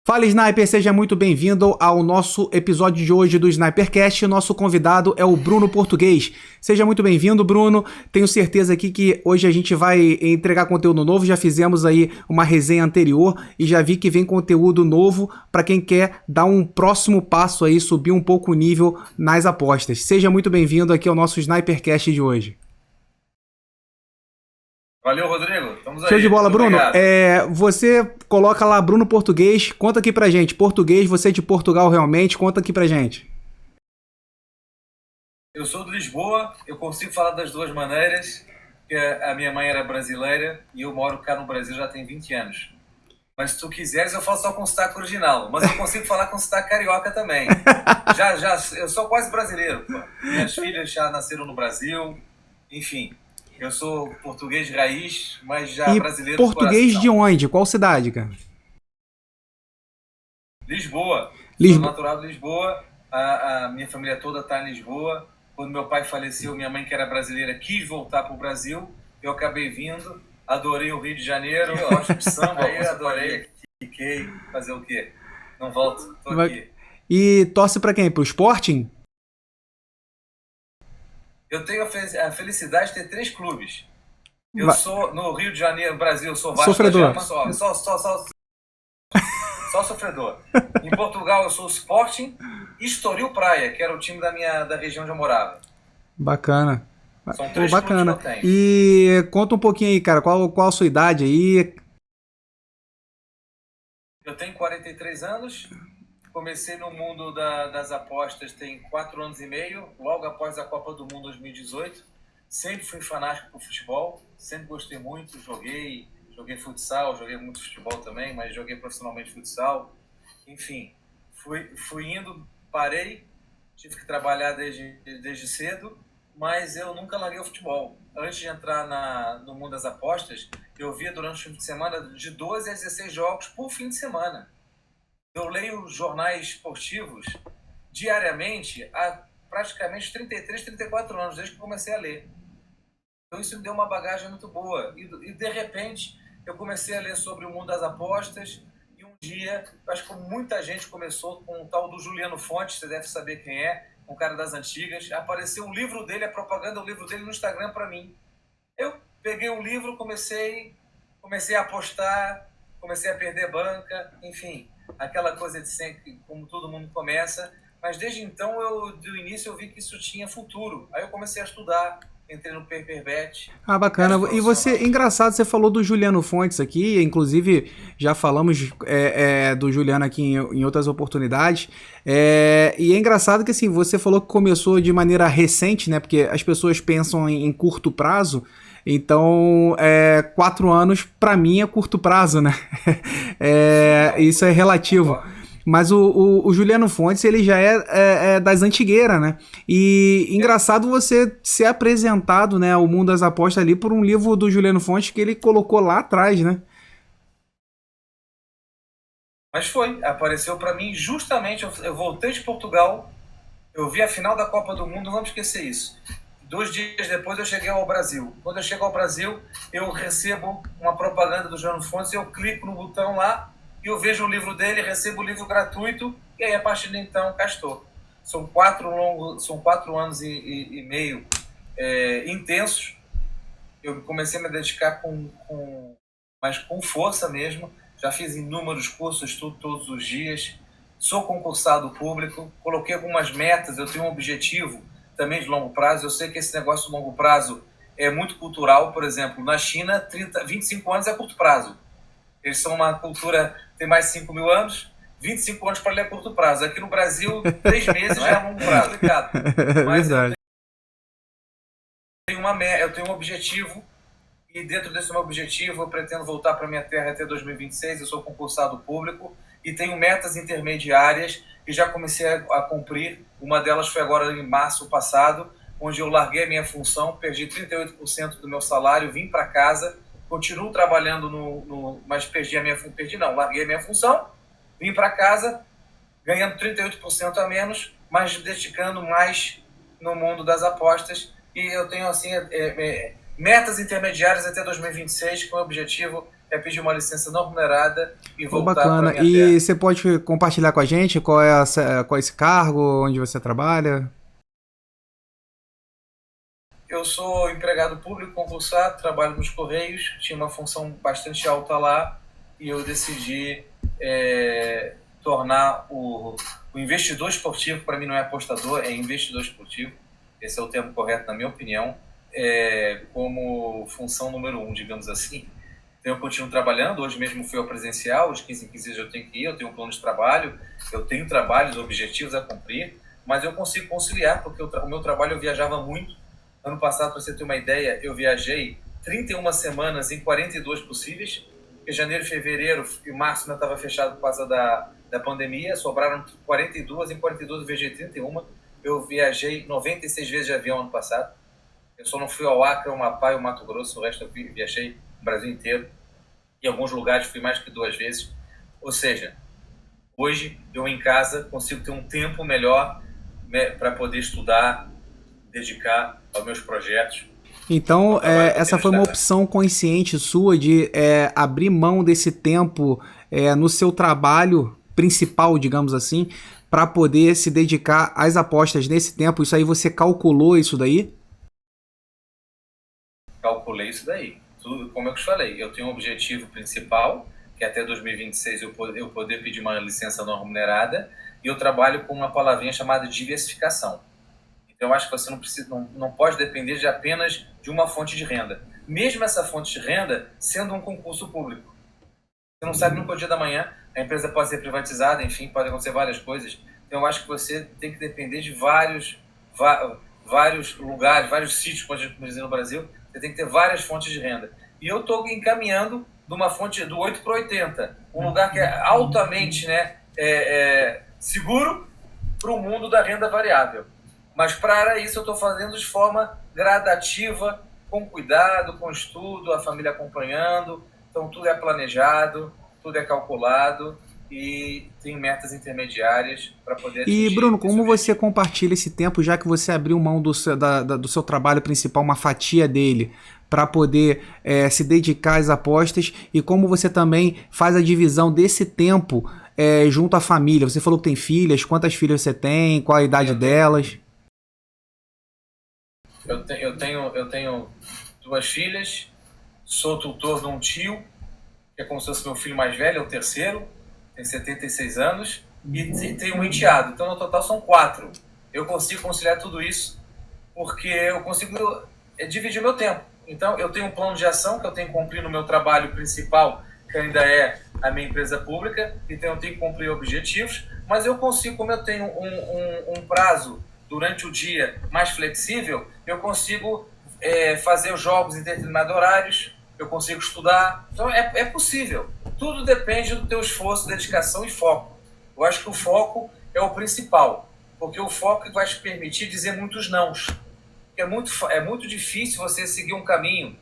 Fala, Sniper, seja muito bem-vindo ao nosso episódio de hoje do Snipercast. Nosso convidado é o Bruno Português. Seja muito bem-vindo, Bruno. Tenho certeza aqui que hoje a gente vai entregar conteúdo novo. Já fizemos aí uma resenha anterior e já vi que vem conteúdo novo para quem quer dar um próximo passo aí, subir um pouco o nível nas apostas. Seja muito bem-vindo aqui ao nosso Snipercast de hoje. Valeu, Rodrigo. Estamos aí. Show de bola, Muito Bruno. obrigado. Você coloca lá Bruno Português, conta aqui pra gente. Português, você é de Portugal realmente, conta aqui pra gente. Eu sou de Lisboa, eu consigo falar das duas maneiras, porque a minha mãe era brasileira e eu moro cá no Brasil já tem 20 anos. Mas se tu quiseres, eu falo só com sotaque original, mas eu consigo falar com sotaque carioca também. Eu sou quase brasileiro, pô. Minhas filhas já nasceram no Brasil, enfim. Eu sou português raiz, mas já brasileiro de português coração. de onde? Qual cidade, cara? Lisboa. Sou natural de Lisboa. A minha família toda está em Lisboa. Quando meu pai faleceu, minha mãe, que era brasileira, quis voltar para o Brasil. Eu acabei vindo. Adorei o Rio de Janeiro. Eu gosto de samba. Aí adorei. Fiquei. Fazer o quê? Não volto. Tô aqui. E torce para quem? Pro Sporting? Eu tenho a felicidade de ter 3 clubes. Eu sou, no Rio de Janeiro, Brasil, eu sou Vasco Sofredor. da Gama, só sofredor. Em Portugal eu sou o Sporting e Estoril Praia, que era o time da região onde eu morava. Bacana. São 3 bacana. clubes que eu tenho. E conta um pouquinho aí, cara, qual a sua idade aí? Eu tenho 43 anos. Comecei no mundo das apostas tem 4 anos e meio, logo após a Copa do Mundo 2018. Sempre fui fanático por futebol, sempre gostei muito, joguei futsal, joguei muito futebol também, mas joguei profissionalmente futsal. Enfim, fui indo, parei, tive que trabalhar desde cedo, mas eu nunca larguei o futebol. Antes de entrar no mundo das apostas, eu via durante o fim de semana de 12 a 16 jogos por fim de semana. Eu leio jornais esportivos diariamente há praticamente 33, 34 anos, desde que comecei a ler. Então isso me deu uma bagagem muito boa. E de repente, eu comecei a ler sobre o mundo das apostas e um dia, eu acho que muita gente começou com o tal do Juliano Fontes, você deve saber quem é, um cara das antigas. Apareceu o livro dele, a propaganda do livro dele no Instagram para mim. Eu peguei o livro, comecei a apostar, comecei a perder banca, enfim, aquela coisa de sempre, como todo mundo começa, mas desde então, do início, eu vi que isso tinha futuro. Aí eu comecei a estudar, entrei no Paperbet. Ah, bacana. E você, engraçado, você falou do Juliano Fontes aqui, inclusive já falamos do Juliano aqui em outras oportunidades. E é engraçado que assim, você falou que começou de maneira recente, né? Porque as pessoas pensam em curto prazo. Então, 4 anos, pra mim, é curto prazo, né? Isso é relativo. Mas o Juliano Fontes, ele já é das antigueiras, né? E engraçado você ser apresentado, né, ao mundo das apostas ali por um livro do Juliano Fontes que ele colocou lá atrás, né? Mas apareceu pra mim justamente, eu voltei de Portugal, eu vi a final da Copa do Mundo, não vamos esquecer isso. 2 dias depois eu cheguei ao Brasil. Quando eu chego ao Brasil, eu recebo uma propaganda do Juliano Fontes, eu clico no botão lá, e eu vejo o livro dele, recebo o livro gratuito, e aí a partir de então, cá estou. São 4 anos e meio intensos. Eu comecei a me dedicar mas com força mesmo. Já fiz inúmeros cursos, estudo todos os dias. Sou concursado público, coloquei algumas metas, eu tenho um objetivo também de longo prazo. Eu sei que esse negócio de longo prazo é muito cultural. Por exemplo, na China, 25 anos é curto prazo. Eles são uma cultura, tem mais de 5 mil anos, 25 anos para ler a curto prazo. Aqui no Brasil, 3 meses já é longo prazo, ligado? Mas eu tenho um objetivo, e dentro desse meu objetivo eu pretendo voltar para minha terra até 2026. Eu sou concursado público e tenho metas intermediárias que já comecei a cumprir. Uma delas foi agora em março passado, onde eu larguei a minha função, perdi 38% do meu salário, vim para casa, continuo trabalhando mas larguei a minha função, vim para casa, ganhando 38% a menos, mas dedicando mais no mundo das apostas. E eu tenho assim metas intermediárias até 2026, com o objetivo é pedir uma licença não remunerada e voltar para Bacana. minha E terra. você pode compartilhar com a gente qual é esse cargo, onde você trabalha? Eu sou empregado público concursado, trabalho nos Correios, tinha uma função bastante alta lá e eu decidi tornar o investidor esportivo, para mim não é apostador, é investidor esportivo, esse é o termo correto na minha opinião, como função número 1, digamos assim. Então eu continuo trabalhando, hoje mesmo fui ao presencial, de 15 em 15 dias eu tenho que ir, eu tenho um plano de trabalho, eu tenho trabalhos, objetivos a cumprir, mas eu consigo conciliar, porque o meu trabalho eu viajava muito. Ano passado, para você ter uma ideia, eu viajei 31 semanas em 42 possíveis, porque janeiro, fevereiro e março ainda estava fechado por causa da pandemia, sobraram 42, em 42 eu viajei 31, eu viajei 96 vezes de avião ano passado, eu só não fui ao Acre, ao Amapá e ao Mato Grosso, o resto eu viajei o Brasil inteiro, em alguns lugares fui mais que 2 vezes, ou seja, hoje eu em casa consigo ter um tempo melhor, né, para poder estudar, dedicar aos meus projetos. Então, essa foi uma opção consciente sua de abrir mão desse tempo no seu trabalho principal, digamos assim, para poder se dedicar às apostas nesse tempo. Isso aí você calculou isso daí? Calculei isso daí. Tudo, como eu te falei, eu tenho um objetivo principal, que é até 2026 eu poder pedir uma licença não remunerada, e eu trabalho com uma palavrinha chamada diversificação. Então, eu acho que você não pode depender de apenas de uma fonte de renda. Mesmo essa fonte de renda sendo um concurso público. Você não sabe nunca o dia da manhã, a empresa pode ser privatizada, enfim, pode acontecer várias coisas. Então, eu acho que você tem que depender de vários lugares, vários sítios, como a gente diz no Brasil, você tem que ter várias fontes de renda. E eu estou encaminhando de uma fonte do 8 para 80, um lugar que é altamente seguro para o mundo da renda variável. Mas para isso eu estou fazendo de forma gradativa, com cuidado, com estudo, a família acompanhando. Então tudo é planejado, tudo é calculado e tem metas intermediárias para poder atingir. E Bruno, como você compartilha esse tempo, já que você abriu mão do seu trabalho principal, uma fatia dele, para poder se dedicar às apostas, e como você também faz a divisão desse tempo junto à família? Você falou que tem filhas, quantas filhas você tem, qual a idade delas? Eu tenho 2 filhas, sou tutor de um tio, que é como se fosse meu filho mais velho, é o terceiro, tem 76 anos, e tenho um enteado. Então, no total, são 4. Eu consigo conciliar tudo isso porque eu consigo dividir meu tempo. Então, eu tenho um plano de ação que eu tenho que cumprir no meu trabalho principal, que ainda é a minha empresa pública, então eu tenho que cumprir objetivos, mas eu consigo, como eu tenho um prazo durante o dia mais flexível, eu consigo fazer os jogos em determinados horários, eu consigo estudar. Então é possível. Tudo depende do teu esforço, dedicação e foco. Eu acho que o foco é o principal, porque o foco vai te permitir dizer muitos nãos. É muito difícil você seguir um caminho.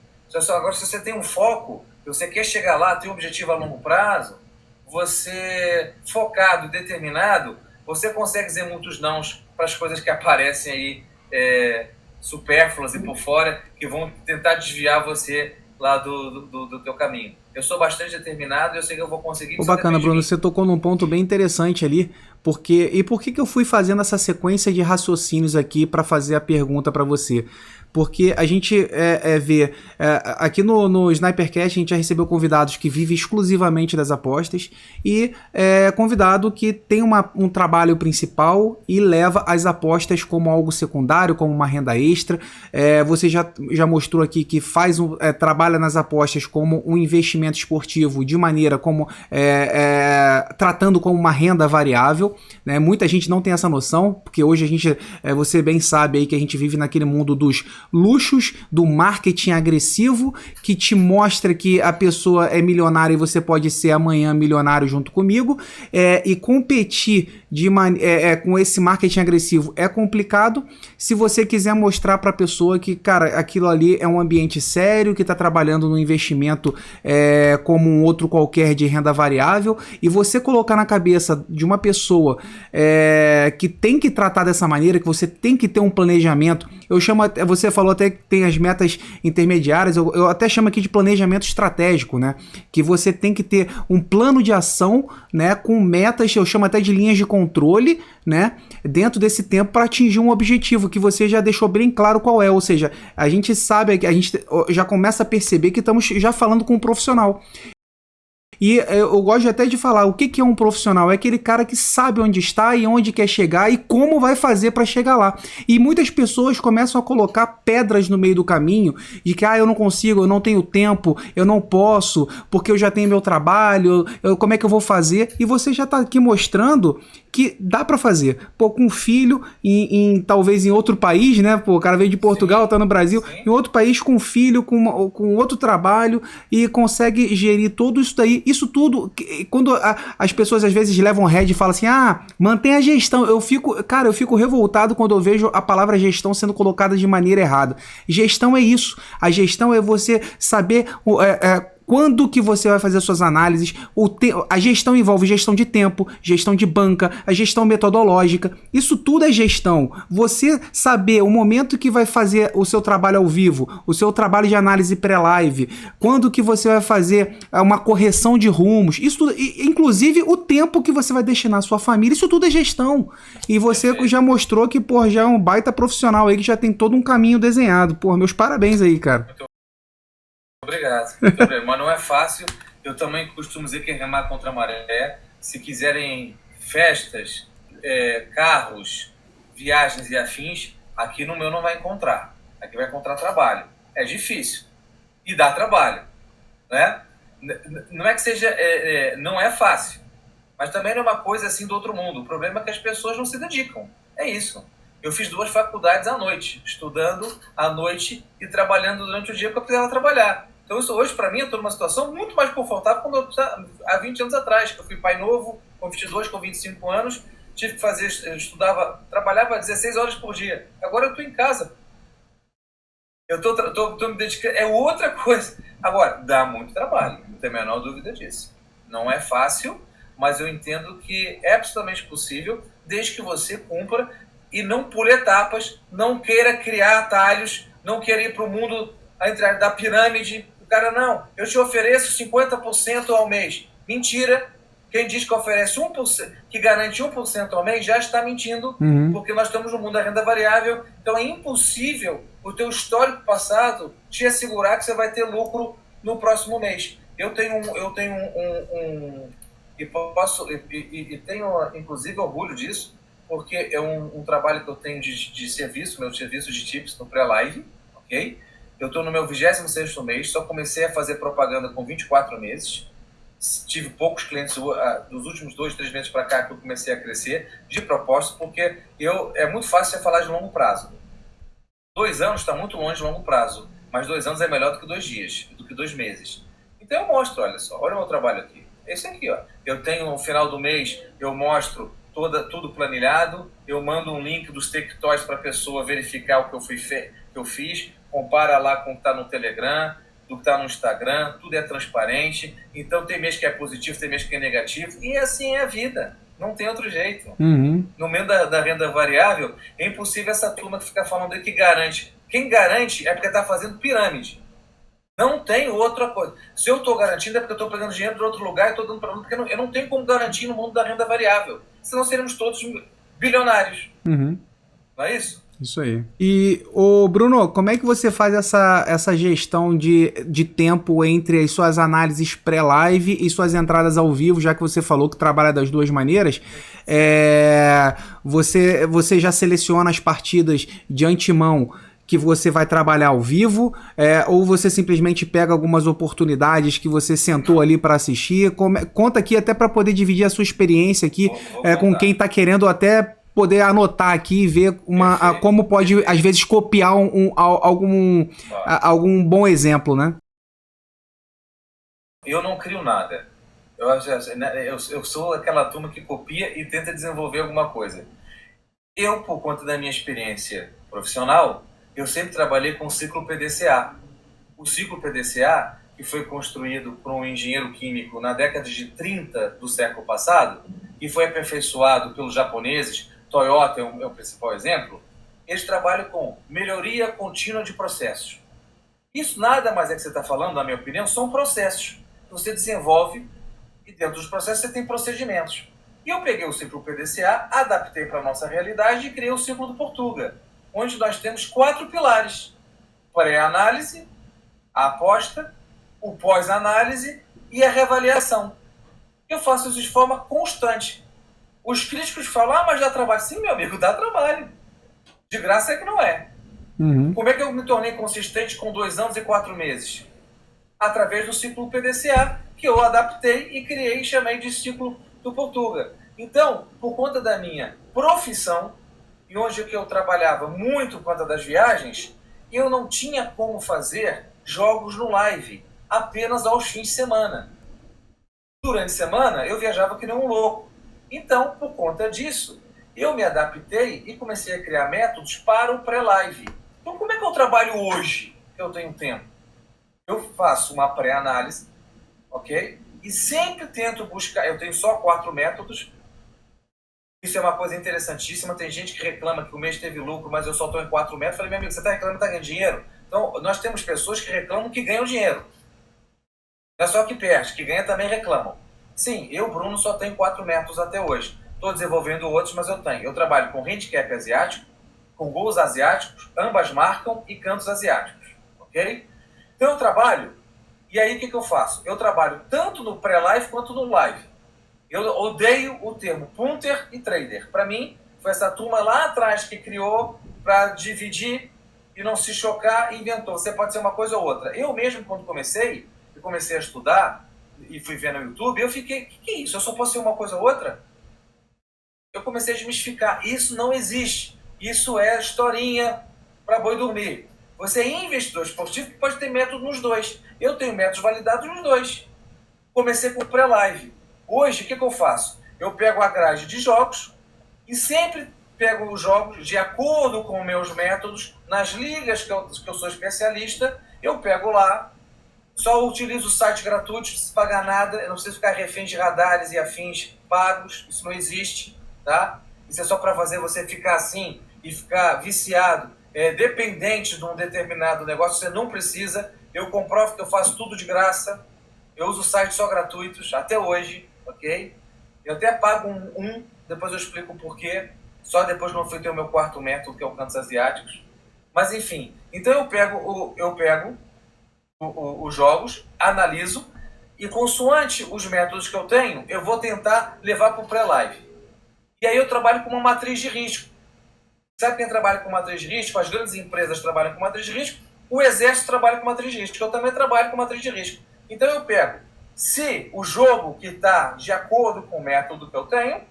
Agora, se você tem um foco, você quer chegar lá, tem um objetivo a longo prazo, você focado, determinado, você consegue dizer muitos nãos para as coisas que aparecem aí supérfluas e por fora, que vão tentar desviar você lá do teu caminho. Eu sou bastante determinado e eu sei que eu vou conseguir. Bacana, Bruno, você tocou num ponto bem interessante ali, por que eu fui fazendo essa sequência de raciocínios aqui para fazer a pergunta para você? Porque a gente vê, aqui no Snipercast a gente já recebeu convidados que vivem exclusivamente das apostas e convidado que tem um trabalho principal e leva as apostas como algo secundário, como uma renda extra. Você já mostrou aqui que trabalha nas apostas como um investimento esportivo de maneira como tratando como uma renda variável, né? Muita gente não tem essa noção, porque hoje você bem sabe aí que a gente vive naquele mundo dos luxos, do marketing agressivo, que te mostra que a pessoa é milionária e você pode ser amanhã milionário junto comigo, e competir com esse marketing agressivo é complicado. Se você quiser mostrar para a pessoa que, cara, aquilo ali é um ambiente sério, que está trabalhando no investimento como um outro qualquer de renda variável, e você colocar na cabeça de uma pessoa pessoa que tem que tratar dessa maneira, que você tem que ter um planejamento. Eu chamo, você falou até que tem as metas intermediárias, eu até chamo aqui de planejamento estratégico, né? Que você tem que ter um plano de ação, né? Com metas, eu chamo até de linhas de controle, né? Dentro desse tempo para atingir um objetivo que você já deixou bem claro qual é. Ou seja, a gente sabe, a gente já começa a perceber que estamos já falando com um profissional. E eu gosto até de falar, o que é um profissional? É aquele cara que sabe onde está e onde quer chegar e como vai fazer para chegar lá. E muitas pessoas começam a colocar pedras no meio do caminho de que eu não consigo, eu não tenho tempo, eu não posso, porque eu já tenho meu trabalho, como é que eu vou fazer? E você já está aqui mostrando que dá para fazer. Pô, com um filho, talvez em outro país, né? Pô, o cara veio de Portugal, sim, tá no Brasil, sim, em outro país com um filho, com outro trabalho e consegue gerir tudo isso daí. Isso tudo, quando as pessoas às vezes levam head e falam assim, mantém a gestão. Eu fico revoltado quando eu vejo a palavra gestão sendo colocada de maneira errada. Gestão é isso. A gestão é você saber quando que você vai fazer suas análises. A gestão envolve gestão de tempo, gestão de banca, a gestão metodológica. Isso tudo é gestão. Você saber o momento que vai fazer o seu trabalho ao vivo, o seu trabalho de análise pré-live, quando que você vai fazer uma correção de rumos, isso tudo, inclusive o tempo que você vai destinar à sua família, isso tudo é gestão. E você já mostrou que, já é um baita profissional aí que já tem todo um caminho desenhado. Meus parabéns aí, cara. Obrigado. Muito obrigado. Mas não é fácil. Eu também costumo dizer que é remar contra a maré. Se quiserem festas, carros, viagens e afins, aqui no meu não vai encontrar. Aqui vai encontrar trabalho. É difícil. E dá trabalho. Né? Não é que seja... não é fácil. Mas também não é uma coisa assim do outro mundo. O problema é que as pessoas não se dedicam. É isso. Eu fiz 2 faculdades à noite. Estudando à noite e trabalhando durante o dia porque eu precisava trabalhar. Então, isso hoje, para mim, eu estou numa situação muito mais confortável quando há 20 anos atrás, que eu fui pai novo, com 22, com 25 anos, tive que fazer, trabalhava 16 horas por dia. Agora eu estou em casa. Eu estou me dedicando, é outra coisa. Agora, dá muito trabalho, não tem a menor dúvida disso. Não é fácil, mas eu entendo que é absolutamente possível, desde que você cumpra e não pule etapas, não queira criar atalhos, não queira ir para o mundo da pirâmide. O cara, não, eu te ofereço 50% ao mês. Mentira. Quem diz que oferece 1%, que garante 1% ao mês, já está mentindo, porque nós estamos no mundo da renda variável. Então é impossível o teu histórico passado te assegurar que você vai ter lucro no próximo mês. Eu tenho inclusive orgulho disso, porque é um trabalho que eu tenho de serviço, meu serviço de tips no pré-live, ok? Eu estou no meu 26º mês, só comecei a fazer propaganda com 24 meses. Tive poucos clientes dos últimos 2, 3 meses para cá que eu comecei a crescer de propósito, porque é muito fácil você falar de longo prazo. 2 anos está muito longe de longo prazo, mas 2 anos é melhor do que 2 dias, do que 2 meses. Então eu mostro, olha só, olha o meu trabalho aqui. Esse aqui, ó. Eu tenho no final do mês, eu mostro tudo planilhado, eu mando um link dos Tectoys para a pessoa verificar o que eu fiz, compara lá com o que está no Telegram, do que está no Instagram, tudo é transparente. Então tem mês que é positivo, tem mês que é negativo, e assim é a vida, não tem outro jeito. No meio da renda variável, é impossível essa turma que fica falando aí que garante. Quem garante é porque está fazendo pirâmide. Não tem outra coisa. Se eu estou garantindo é porque eu estou pegando dinheiro de outro lugar e estou dando para outro, porque eu não tenho como garantir no mundo da renda variável. Senão seríamos todos bilionários. Não é isso? Isso aí. E, Bruno, como é que você faz essa gestão de tempo entre as suas análises pré-live e suas entradas ao vivo, já que você falou que trabalha das 2 maneiras? Você já seleciona as partidas de antemão que você vai trabalhar ao vivo, ou você simplesmente pega algumas oportunidades que você sentou ali para assistir? Conta aqui até para poder dividir a sua experiência aqui com quem está querendo até poder anotar aqui e ver como pode, às vezes, copiar algum bom exemplo, né? Eu não crio nada. Eu sou aquela turma que copia e tenta desenvolver alguma coisa. Eu, por conta da minha experiência profissional, eu sempre trabalhei com o ciclo PDCA. O ciclo PDCA que foi construído por um engenheiro químico na década de 30 do século passado, e foi aperfeiçoado pelos japoneses, Toyota é o principal exemplo, eles trabalham com melhoria contínua de processos. Isso nada mais é que você está falando, na minha opinião, são processos que você desenvolve e dentro dos processos você tem procedimentos. E eu peguei o ciclo PDCA, adaptei para a nossa realidade e criei o ciclo do Portuga, onde nós temos 4 pilares: pré-análise, a aposta, o pós-análise e a reavaliação. Eu faço isso de forma constante. Os críticos falam, mas dá trabalho. Sim, meu amigo, dá trabalho. De graça é que não é. Como é que eu me tornei consistente com 2 anos e 4 meses? Através do ciclo PDCA, que eu adaptei e criei e chamei de ciclo do Portuga. Então, por conta da minha profissão, e onde eu trabalhava muito por conta das viagens, eu não tinha como fazer jogos no live, apenas aos fins de semana. Durante a semana, eu viajava que nem um louco. Então, por conta disso, eu me adaptei e comecei a criar métodos para o pré-live. Então, como é que eu trabalho hoje, que eu tenho tempo? Eu faço uma pré-análise, ok? E sempre tento buscar, eu tenho só 4 métodos. Isso é uma coisa interessantíssima. Tem gente que reclama que o mês teve lucro, mas eu só estou em 4 métodos. Eu falei, meu amigo, você está reclamando que está ganhando dinheiro? Então, nós temos pessoas que reclamam que ganham dinheiro. Não é só que perde, que ganha também reclamam. Sim, eu, Bruno, só tenho 4 métodos até hoje. Estou desenvolvendo outros, mas eu tenho. Eu trabalho com handicap asiático, com gols asiáticos, ambas marcam e cantos asiáticos. Ok? Então eu trabalho, e aí o que eu faço? Eu trabalho tanto no pré-live quanto no live. Eu odeio o termo punter e trader. Para mim, foi essa turma lá atrás que criou para dividir e não se chocar e inventou. Você pode ser uma coisa ou outra. Eu mesmo, quando comecei a estudar e fui ver no YouTube, eu fiquei, o que é isso? Eu só posso ser uma coisa ou outra? Eu comecei a desmistificar. Isso não existe. Isso é historinha para boi dormir. Você é investidor esportivo que pode ter método nos dois. Eu tenho métodos validados nos dois. Comecei com pré-live. Hoje, o que eu faço? Eu pego a grade de jogos e sempre pego os jogos de acordo com meus métodos. Nas ligas que eu sou especialista, eu pego lá. Só utilizo o site gratuito, não preciso pagar nada. Eu não preciso ficar refém de radares e afins pagos. Isso não existe. Tá? Isso é só para fazer você ficar assim e ficar viciado, dependente de um determinado negócio. Você não precisa. Eu comprovo que eu faço tudo de graça. Eu uso sites só gratuitos, até hoje, ok? Eu até pago depois eu explico o porquê. Só depois que eu fui ter o meu 4º método, que é o Cantos Asiáticos. Mas enfim, então eu pego os jogos, analiso, e consoante os métodos que eu tenho, eu vou tentar levar para o pré-live. E aí eu trabalho com uma matriz de risco. Sabe quem trabalha com matriz de risco? As grandes empresas trabalham com matriz de risco, o exército trabalha com matriz de risco, eu também trabalho com matriz de risco. Então eu pego, se o jogo que está de acordo com o método que eu tenho,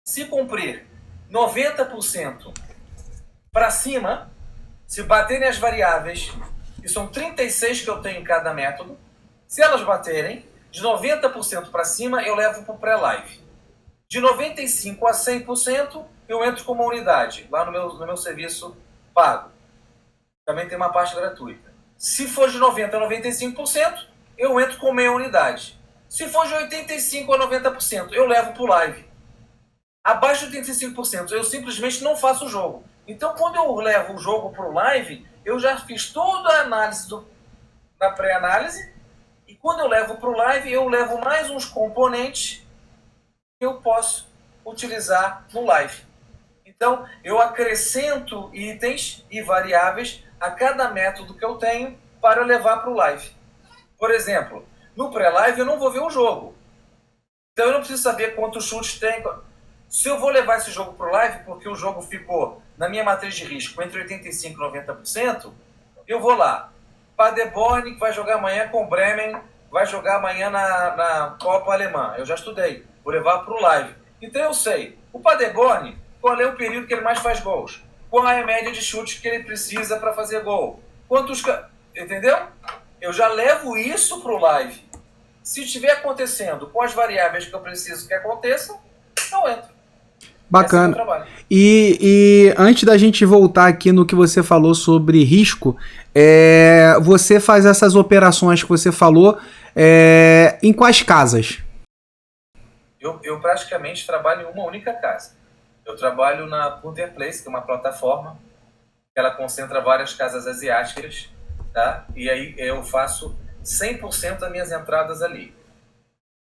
se cumprir 90% para cima, se baterem as variáveis, que são 36 que eu tenho em cada método, se elas baterem, de 90% para cima eu levo para o pré-live. De 95% a 100% eu entro com uma unidade, lá no meu serviço pago. Também tem uma parte gratuita. Se for de 90% a 95%, eu entro com meia unidade. Se for de 85% a 90%, eu levo para o live. Abaixo de 85%, eu simplesmente não faço o jogo. Então, quando eu levo o jogo para o live, eu já fiz toda a análise da pré-análise, e quando eu levo para o live, eu levo mais uns componentes que eu posso utilizar no live. Então, eu acrescento itens e variáveis a cada método que eu tenho para levar para o live. Por exemplo, no pré-live eu não vou ver o jogo. Então eu não preciso saber quantos chutes tem. Se eu vou levar esse jogo para o live, porque o jogo ficou na minha matriz de risco entre 85% e 90%, eu vou lá. Paderborn, que vai jogar amanhã com o Bremen, vai jogar amanhã na Copa Alemã. Eu já estudei. Vou levar para o live. Então eu sei, o Paderborn, qual é o período que ele mais faz gols? Qual é a média de chutes que ele precisa para fazer gol? Quantos... Entendeu? Eu já levo isso para o live. Se estiver acontecendo com as variáveis que eu preciso que aconteçam, eu entro. Esse é o meu Bacana. trabalho. E antes da gente voltar aqui no que você falou sobre risco, você faz essas operações que você falou em quais casas? Eu praticamente trabalho em uma única casa. Eu trabalho na Punter Place, que é uma plataforma que ela concentra várias casas asiáticas, tá? E aí eu faço 100% das minhas entradas ali.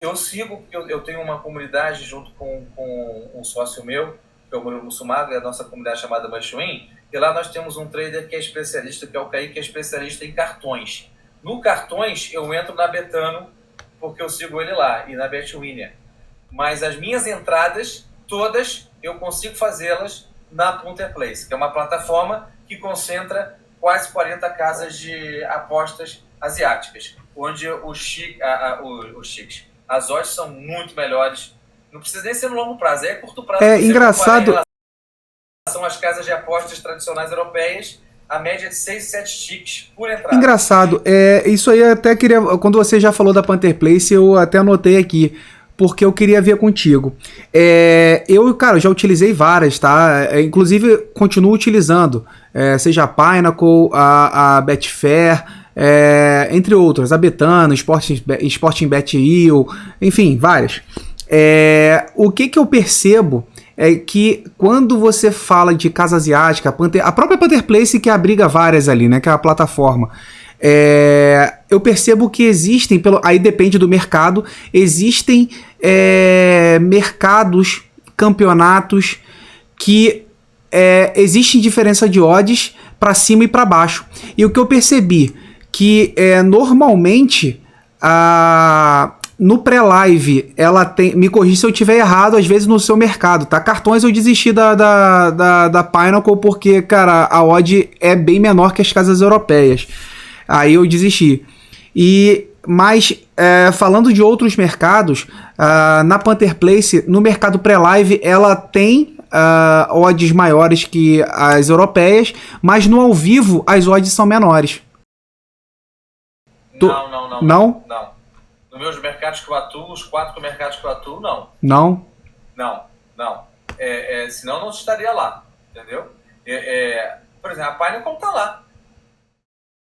Eu sigo, eu tenho uma comunidade junto com um sócio meu, que é o Murilo Mussumaga, a nossa comunidade chamada Manchuin, e lá nós temos um trader que é especialista, que é o Kaique, que é especialista em cartões. No cartões, eu entro na Betano, porque eu sigo ele lá, e na Betwinner. Mas as minhas entradas, todas, eu consigo fazê-las na Punter Place, que é uma plataforma que concentra quase 40 casas de apostas asiáticas, onde os chiques, as odds são muito melhores. Não precisa nem ser no longo prazo, é curto prazo. É engraçado. Em relação às casas de apostas tradicionais europeias, a média é de 6, 7 ticks por entrada. Engraçado. Isso aí eu até queria. Quando você já falou da Panther Place, eu até anotei aqui. Porque eu queria ver contigo. Cara, eu já utilizei várias, tá? Inclusive, continuo utilizando. Seja a Pinnacle, a Betfair, entre outras. A Betano, Sporting Bet.io, enfim, várias. O que eu percebo é que quando você fala de casa asiática, a própria Panther Place que abriga várias ali, né? Que é a plataforma. Eu percebo que existem, aí depende do mercado, existem mercados, campeonatos que existe diferença de odds para cima e para baixo. E o que eu percebi que normalmente no pré-live ela tem, me corrija se eu estiver errado, às vezes no seu mercado, tá? Cartões eu desisti da Pinnacle porque, cara, a odd é bem menor que as casas europeias. Aí eu desisti. Mas falando de outros mercados, na Panther Place, no mercado pré-live, ela tem odds maiores que as europeias, mas no ao vivo as odds são menores. Não. Não? Não. Nos meus mercados que eu atuo, os 4 mercados que eu atuo, não. Não? Não. Senão eu não estaria lá, entendeu? Por exemplo, a Pinnacle tá lá.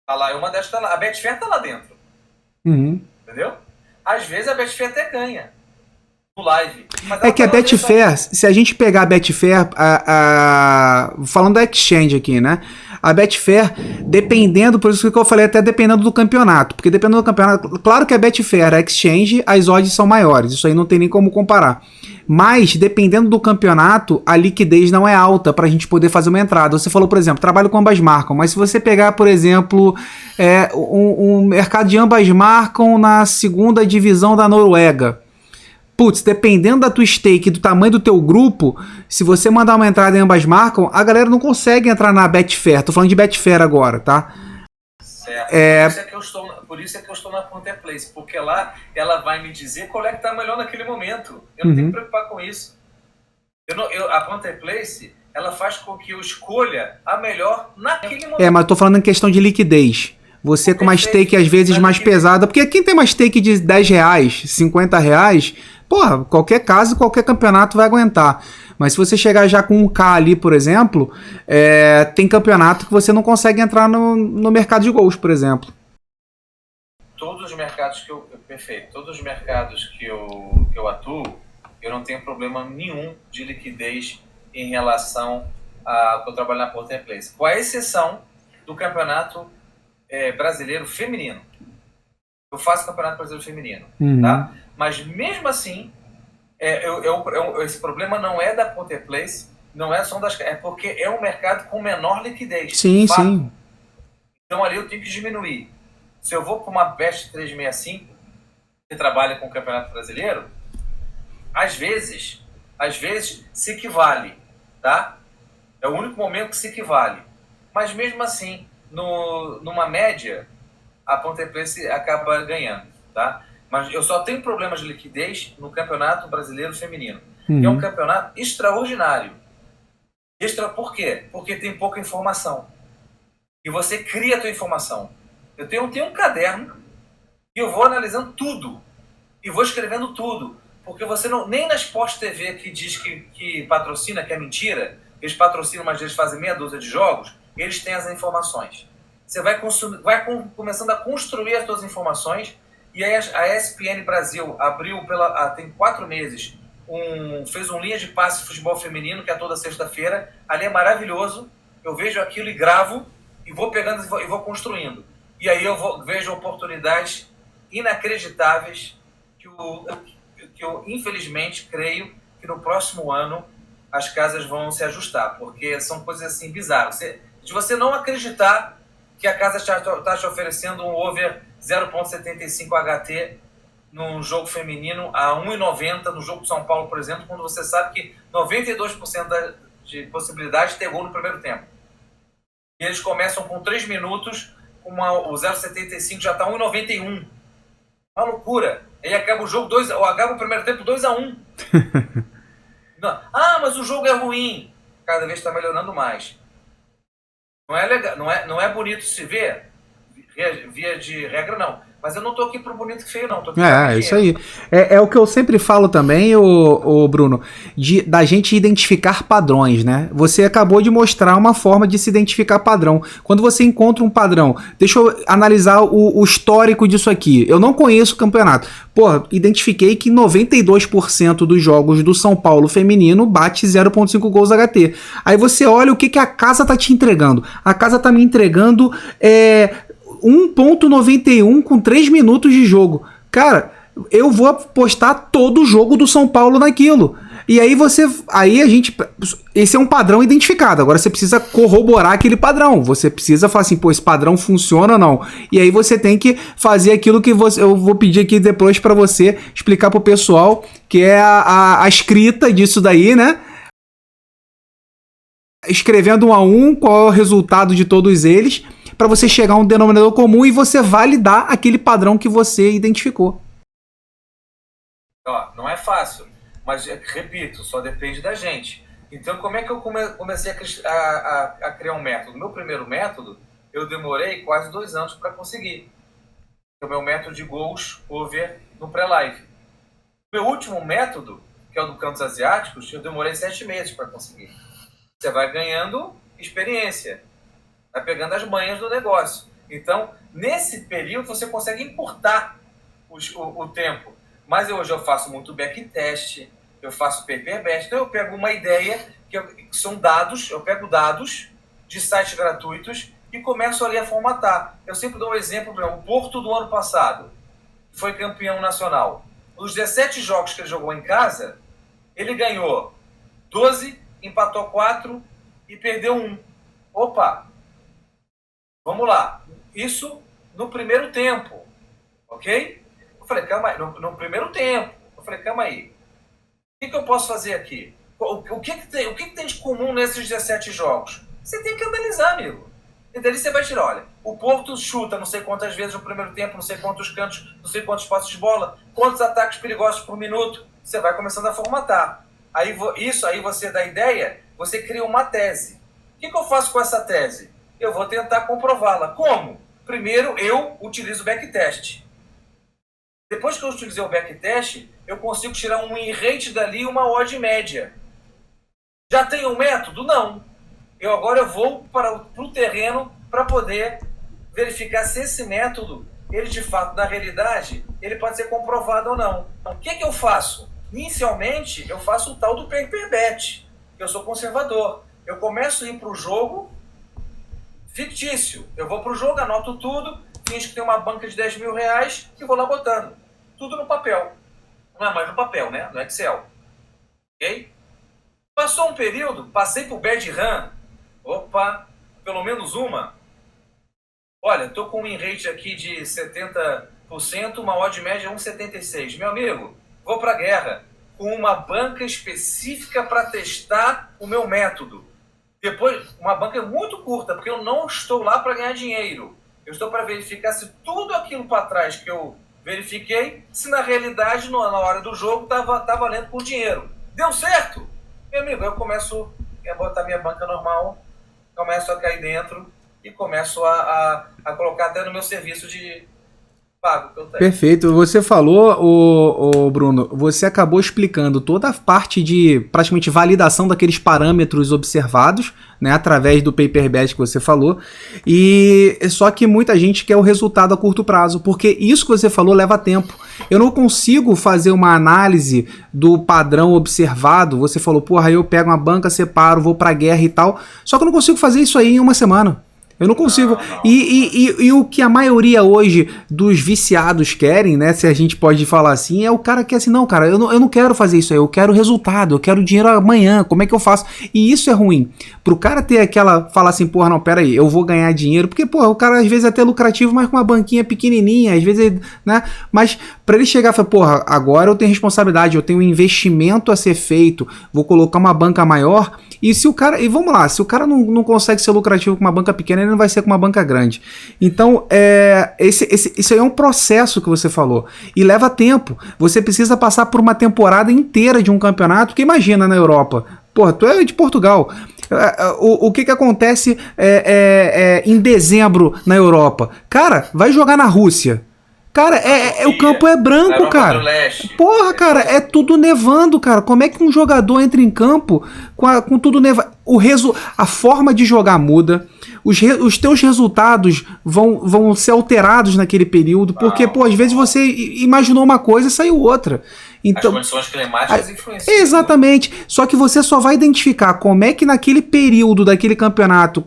Tá lá, uma delas tá lá. A Betfair tá lá dentro. Uhum. Entendeu? Às vezes a Betfair até ganha no live. Que a Betfair, se a gente pegar a Betfair, falando da exchange aqui, né? A Betfair, dependendo, por isso que eu falei, até dependendo do campeonato. Porque dependendo do campeonato, claro que a Betfair, a exchange, as odds são maiores. Isso aí não tem nem como comparar. Mas, dependendo do campeonato, a liquidez não é alta para a gente poder fazer uma entrada. Você falou, por exemplo, trabalho com ambas marcam, mas se você pegar, por exemplo, um mercado de ambas marcam na segunda divisão da Noruega, putz, dependendo da tua stake e do tamanho do teu grupo, se você mandar uma entrada em ambas marcam, a galera não consegue entrar na Betfair. Tô falando de Betfair agora, tá? Certo. Por isso é que eu estou na Punter Place, porque lá ela vai me dizer qual é que tá melhor naquele momento. Eu não tenho que me preocupar com isso. A Punter Place, ela faz com que eu escolha a melhor naquele momento. Mas eu tô falando em questão de liquidez. Você com uma stake às vezes mais pesada, porque quem tem uma stake de R$10, R$50, porra, qualquer caso, qualquer campeonato vai aguentar. Mas se você chegar já com 1K ali, por exemplo, tem campeonato que você não consegue entrar no mercado de gols, por exemplo. Todos os mercados que eu atuo, eu não tenho problema nenhum de liquidez em relação a eu trabalho na Punter Place. Com a exceção do campeonato brasileiro feminino. Eu faço campeonato brasileiro feminino, tá? Mas mesmo assim, esse problema não é da Punter Place, não é só é porque é um mercado com menor liquidez. Sim, sim. Então ali eu tenho que diminuir. Se eu vou para uma Best 365, que trabalha com o campeonato brasileiro, às vezes se equivale, tá? É o único momento que se equivale. Mas mesmo assim, numa média, a Punter Place acaba ganhando, tá? Mas eu só tenho problemas de liquidez no Campeonato Brasileiro Feminino, que é um campeonato extraordinário. Por quê? Porque tem pouca informação. E você cria a tua informação. Eu tenho um caderno e eu vou analisando tudo. E vou escrevendo tudo. Porque você não, nem na Sport TV que diz que patrocina, que é mentira, eles patrocinam, mas eles fazem meia dúzia de jogos, eles têm as informações. Você vai começando a construir as suas informações, e aí a ESPN Brasil abriu tem 4 meses, fez um linha de passe de futebol feminino, que é toda sexta-feira. Ali é maravilhoso, eu vejo aquilo e gravo, e vou pegando e vou construindo. E aí vejo oportunidades inacreditáveis que eu, infelizmente, creio que no próximo ano as casas vão se ajustar, porque são coisas assim bizarras. De você não acreditar que a casa está te oferecendo um over 0,75 HT num jogo feminino a 1,90 no jogo de São Paulo, por exemplo, quando você sabe que 92% de possibilidade de ter gol no primeiro tempo. E eles começam com 3 minutos, o 0,75 já está 1,91. Uma loucura. Aí acaba o jogo, acaba o primeiro tempo 2-1. Mas o jogo é ruim. Cada vez está melhorando mais. Não é legal, não é bonito se ver, via de regra, não. Mas eu não tô aqui pro bonito e feio, não. Tô aqui isso aí. É o que eu sempre falo também, o Bruno, da gente identificar padrões, né? Você acabou de mostrar uma forma de se identificar padrão. Quando você encontra um padrão, deixa eu analisar o histórico disso aqui. Eu não conheço o campeonato. Pô, identifiquei que 92% dos jogos do São Paulo feminino bate 0,5 gols HT. Aí você olha o que a casa tá te entregando. A casa tá me entregando 1,91 com 3 minutos de jogo. Cara, eu vou apostar todo o jogo do São Paulo naquilo. E aí esse é um padrão identificado. Agora você precisa corroborar aquele padrão. Você precisa falar assim, esse padrão funciona ou não. E aí você tem que fazer aquilo que eu vou pedir aqui depois para você explicar pro pessoal, que é a escrita disso daí, né? Escrevendo 1 a 1, qual é o resultado de todos eles, para você chegar a um denominador comum e você validar aquele padrão que você identificou. Não é fácil, mas, repito, só depende da gente. Então, como é que eu comecei a criar um método? Meu primeiro método, eu demorei quase 2 anos para conseguir. O meu método de gols over no pré-live. Meu último método, que é o do Cantos Asiáticos, eu demorei 7 meses para conseguir. Você vai ganhando experiência, vai pegando as manhas do negócio. Então, nesse período, você consegue encurtar o tempo. Mas hoje eu faço muito backtest, eu faço paper bet. Então, eu pego uma ideia, que são dados, eu pego dados de sites gratuitos e começo ali a formatar. Eu sempre dou um exemplo, o Porto do ano passado foi campeão nacional. Nos 17 jogos que ele jogou em casa, ele ganhou 12, empatou 4 e perdeu 1. Opa! Vamos lá. Isso no primeiro tempo. Ok? Eu falei, calma aí. No primeiro tempo. Eu falei, calma aí. O que eu posso fazer aqui? O que tem de comum nesses 17 jogos? Você tem que analisar, amigo. E daí você vai tirar, olha, o Porto chuta não sei quantas vezes no primeiro tempo, não sei quantos cantos, não sei quantos passos de bola, quantos ataques perigosos por minuto. Você vai começando a formatar. Aí você dá ideia, você cria uma tese. O que eu faço com essa tese? Eu vou tentar comprová-la. Como? Primeiro, eu utilizo o backtest. Depois que eu utilizei o backtest, eu consigo tirar um win rate dali e uma odd média. Já tem um método? Não. Agora eu vou para o terreno para poder verificar se esse método, ele de fato, na realidade, ele pode ser comprovado ou não. Então, o que eu faço? Inicialmente, eu faço o tal do paper bet, que eu sou conservador. Eu começo a ir para o jogo fictício. Eu vou para o jogo, anoto tudo, finge que tem uma banca de 10 mil reais e vou lá botando. Tudo no papel. Não é mais no papel, né? No Excel. Ok? Passou um período, passei pro Bad Run. Opa, pelo menos uma. Olha, tô com um win rate aqui de 70%, uma odd média 1,76. Meu amigo, vou pra guerra com uma banca específica para testar o meu método. Depois, uma banca muito curta, porque eu não estou lá para ganhar dinheiro. Eu estou para verificar se tudo aquilo para trás que eu verifiquei, se na realidade, na hora do jogo, tá valendo por dinheiro. Deu certo? Meu amigo, eu começo a botar minha banca normal, começo a cair dentro e começo a colocar até no meu serviço de pago o que eu tenho. Perfeito. Você falou, Bruno, você acabou explicando toda a parte de praticamente validação daqueles parâmetros observados, né, através do paper bet que você falou. E só que muita gente quer o resultado a curto prazo, porque isso que você falou leva tempo. Eu não consigo fazer uma análise do padrão observado. Você falou, porra, eu pego uma banca, separo, vou pra guerra e tal. Só que eu não consigo fazer isso aí em uma semana. Eu não consigo. E o que a maioria hoje dos viciados querem, né? Se a gente pode falar assim, é o cara que é assim, não, cara, eu não quero fazer isso aí, eu quero resultado, eu quero dinheiro amanhã, como é que eu faço? E isso é ruim. Pro cara ter aquela, falar assim, porra, não, pera aí, eu vou ganhar dinheiro, porque, porra, o cara às vezes é até lucrativo, mas com uma banquinha pequenininha, às vezes, né? Mas pra ele chegar e falar, porra, agora eu tenho responsabilidade, eu tenho um investimento a ser feito, vou colocar uma banca maior. E se o cara, e vamos lá, se o cara não consegue ser lucrativo com uma banca pequena, ele não vai ser com uma banca grande. Então, isso aí é um processo que você falou. E leva tempo. Você precisa passar por uma temporada inteira de um campeonato, que imagina na Europa. Porra, tu é de Portugal. O que acontece em dezembro na Europa? Cara, vai jogar na Rússia. Cara, o campo é branco, cara. Porra, cara, é tudo nevando, cara. Como é que um jogador entra em campo com tudo nevando? A forma de jogar muda. Os teus resultados vão ser alterados naquele período. Porque, pô, às vezes você imaginou uma coisa e saiu outra. Então, as condições climáticas influenciam. Exatamente. Só que você só vai identificar como é que naquele período daquele campeonato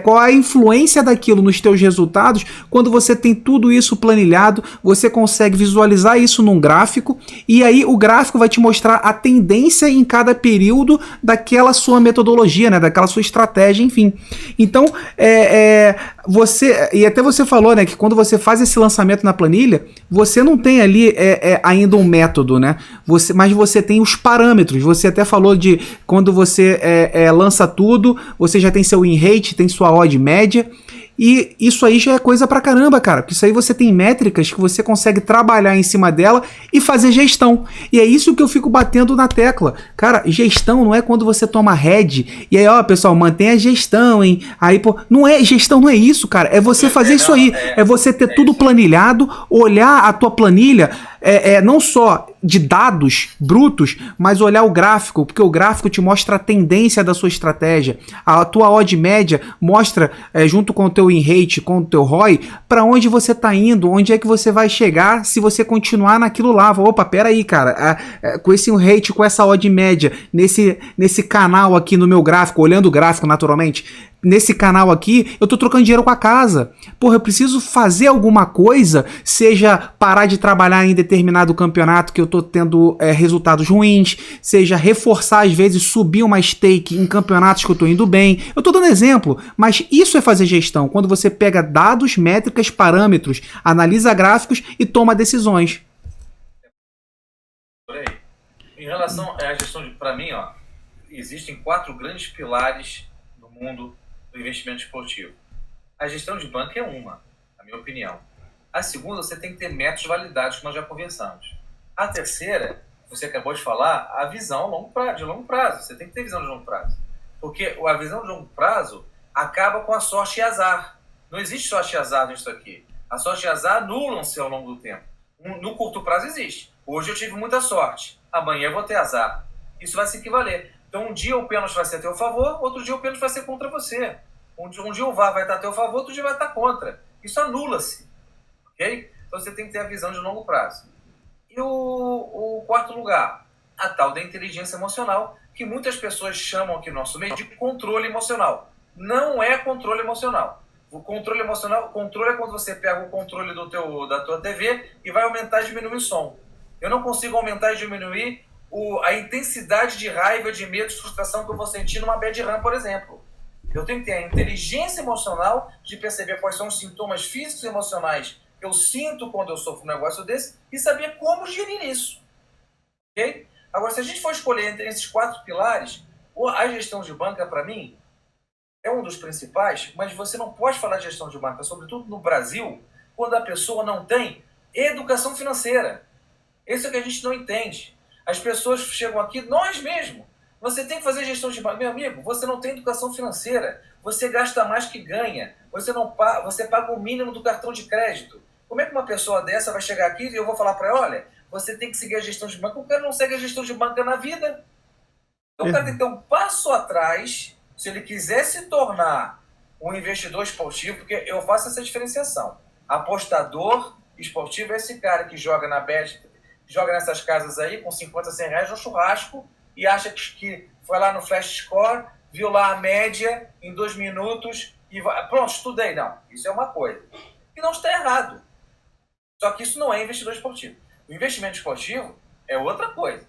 qual a influência daquilo nos teus resultados. Quando você tem tudo isso planilhado, você consegue visualizar isso num gráfico, e aí o gráfico vai te mostrar a tendência em cada período daquela sua metodologia, né, daquela sua estratégia, enfim. Então, e até você falou, né, que quando você faz esse lançamento na planilha, você não tem ali ainda um método, né, mas você tem os parâmetros. Você até falou de quando você lança tudo, você já tem seu win rate, tem sua odd média, e isso aí já é coisa pra caramba, cara, porque isso aí você tem métricas que você consegue trabalhar em cima dela e fazer gestão, e é isso que eu fico batendo na tecla, cara. Gestão não é quando você toma head, e aí, ó, pessoal, mantenha a gestão, hein, aí, pô, gestão não é isso, cara, é você fazer isso aí, é você ter tudo planilhado, olhar a tua planilha, não só de dados brutos, mas olhar o gráfico, porque o gráfico te mostra a tendência da sua estratégia. A tua odd média mostra, junto com o teu win rate, com o teu ROI, para onde você está indo, onde é que você vai chegar se você continuar naquilo lá. Opa, pera aí, cara, com esse win rate, com essa odd média, nesse canal aqui no meu gráfico, olhando o gráfico naturalmente, nesse canal aqui, eu tô trocando dinheiro com a casa. Porra, eu preciso fazer alguma coisa, seja parar de trabalhar em determinado campeonato que eu tô tendo resultados ruins, seja reforçar, às vezes, subir uma stake em campeonatos que eu tô indo bem. Eu tô dando exemplo, mas isso é fazer gestão, quando você pega dados, métricas, parâmetros, analisa gráficos e toma decisões. Por aí. Em relação à gestão, para mim, ó, existem 4 grandes pilares no mundo do investimento esportivo. A gestão de banca é uma, na minha opinião. A segunda, você tem que ter métodos validados, que nós já conversamos. A terceira, você acabou de falar, a visão de longo prazo. Você tem que ter visão de longo prazo. Porque a visão de longo prazo acaba com a sorte e azar. Não existe sorte e azar nisso aqui. A sorte e azar anulam-se ao longo do tempo. No curto prazo existe. Hoje eu tive muita sorte. Amanhã eu vou ter azar. Isso vai se equivaler. Então, um dia o pênalti vai ser a teu favor, outro dia o pênalti vai ser contra você. Um dia o VAR vai estar a teu favor, outro dia vai estar contra. Isso anula-se. Ok? Então, você tem que ter a visão de longo prazo. E o quarto lugar, a tal da inteligência emocional, que muitas pessoas chamam aqui no nosso meio de controle emocional. Não é controle emocional. O controle emocional, controle é quando você pega o controle da tua TV e vai aumentar e diminuir o som. Eu não consigo aumentar e diminuir a intensidade de raiva, de medo, de frustração que eu vou sentir numa bad run, por exemplo. Eu tenho que ter a inteligência emocional de perceber quais são os sintomas físicos e emocionais que eu sinto quando eu sofro um negócio desse e saber como gerir isso. Ok? Agora, se a gente for escolher entre esses 4 pilares, a gestão de banca, para mim, é um dos principais, mas você não pode falar de gestão de banca, sobretudo no Brasil, quando a pessoa não tem educação financeira. Isso é que a gente não entende. As pessoas chegam aqui, nós mesmos. Você tem que fazer gestão de banco. Meu amigo, você não tem educação financeira. Você gasta mais que ganha. Você paga o mínimo do cartão de crédito. Como é que uma pessoa dessa vai chegar aqui e eu vou falar para ela, olha, você tem que seguir a gestão de banca, o cara não segue a gestão de banca na vida. Então o cara tem que ter um passo atrás, se ele quiser se tornar um investidor esportivo, porque eu faço essa diferenciação. Apostador esportivo é esse cara que joga na bet, joga nessas casas aí com 50, 100 reais no churrasco e acha que foi lá no Flash Score, viu lá a média em 2 minutos e vai, pronto, estudei. Não, isso é uma coisa. E não está errado. Só que isso não é investidor esportivo. O investimento esportivo é outra coisa.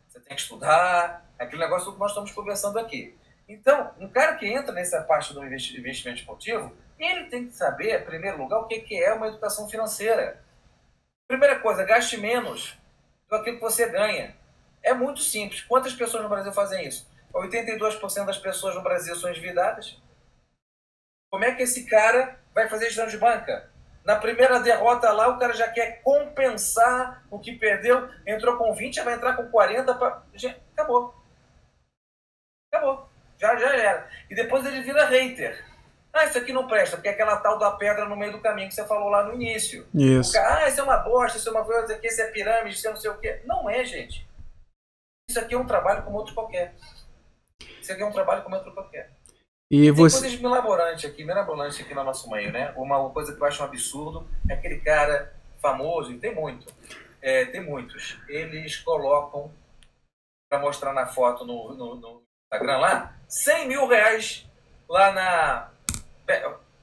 Você tem que estudar, aquele negócio que nós estamos conversando aqui. Então, um cara que entra nessa parte do investimento esportivo, ele tem que saber, em primeiro lugar, o que é uma educação financeira. Primeira coisa, gaste menos do que você ganha. É muito simples. Quantas pessoas no Brasil fazem isso? 82% das pessoas no Brasil são endividadas. Como é que esse cara vai fazer gestão de banca? Na primeira derrota lá, o cara já quer compensar o que perdeu. Entrou com 20, vai entrar com 40. Acabou. Acabou. Já era. E depois ele vira hater. Ah, isso aqui não presta, porque é aquela tal da pedra no meio do caminho que você falou lá no início. Isso. Cara, isso é uma bosta, isso é uma coisa, isso é pirâmide, isso é não sei o quê. Não é, gente. Isso aqui é um trabalho como outro qualquer. Isso aqui é um trabalho como outro qualquer. E tem você... coisas mirabolantes aqui no nosso meio, né? Uma coisa que eu acho um absurdo é aquele cara famoso, e tem muito, tem muitos, eles colocam, para mostrar na foto no Instagram lá, 100 mil reais lá na...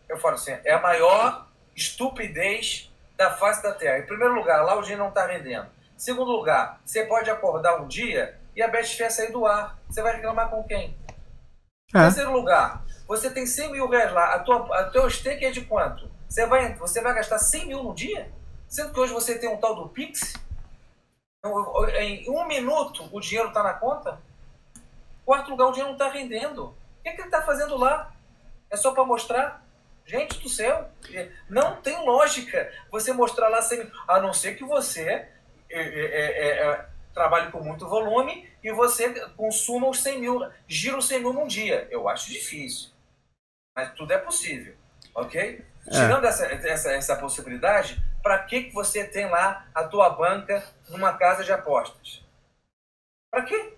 Eu falo assim, é a maior estupidez da face da terra. Em primeiro lugar, lá o dinheiro não está rendendo. Em segundo lugar, você pode acordar um dia e a Betfair sair do ar. Você vai reclamar com quem? Em terceiro lugar, você tem 100 mil reais lá, a teu stake é de quanto? Você vai gastar 100 mil no dia? Sendo que hoje você tem um tal do Pix, em 1 minuto o dinheiro está na conta? Em quarto lugar, o dinheiro não está rendendo. O que ele está fazendo lá? É só para mostrar? Gente do céu, não tem lógica você mostrar lá 100 mil, a não ser que você trabalhe com muito volume e você consuma os 100 mil, gira os 100 mil num dia. Eu acho difícil, mas tudo é possível, ok? Tirando essa possibilidade, para que você tem lá a tua banca numa casa de apostas? Para quê?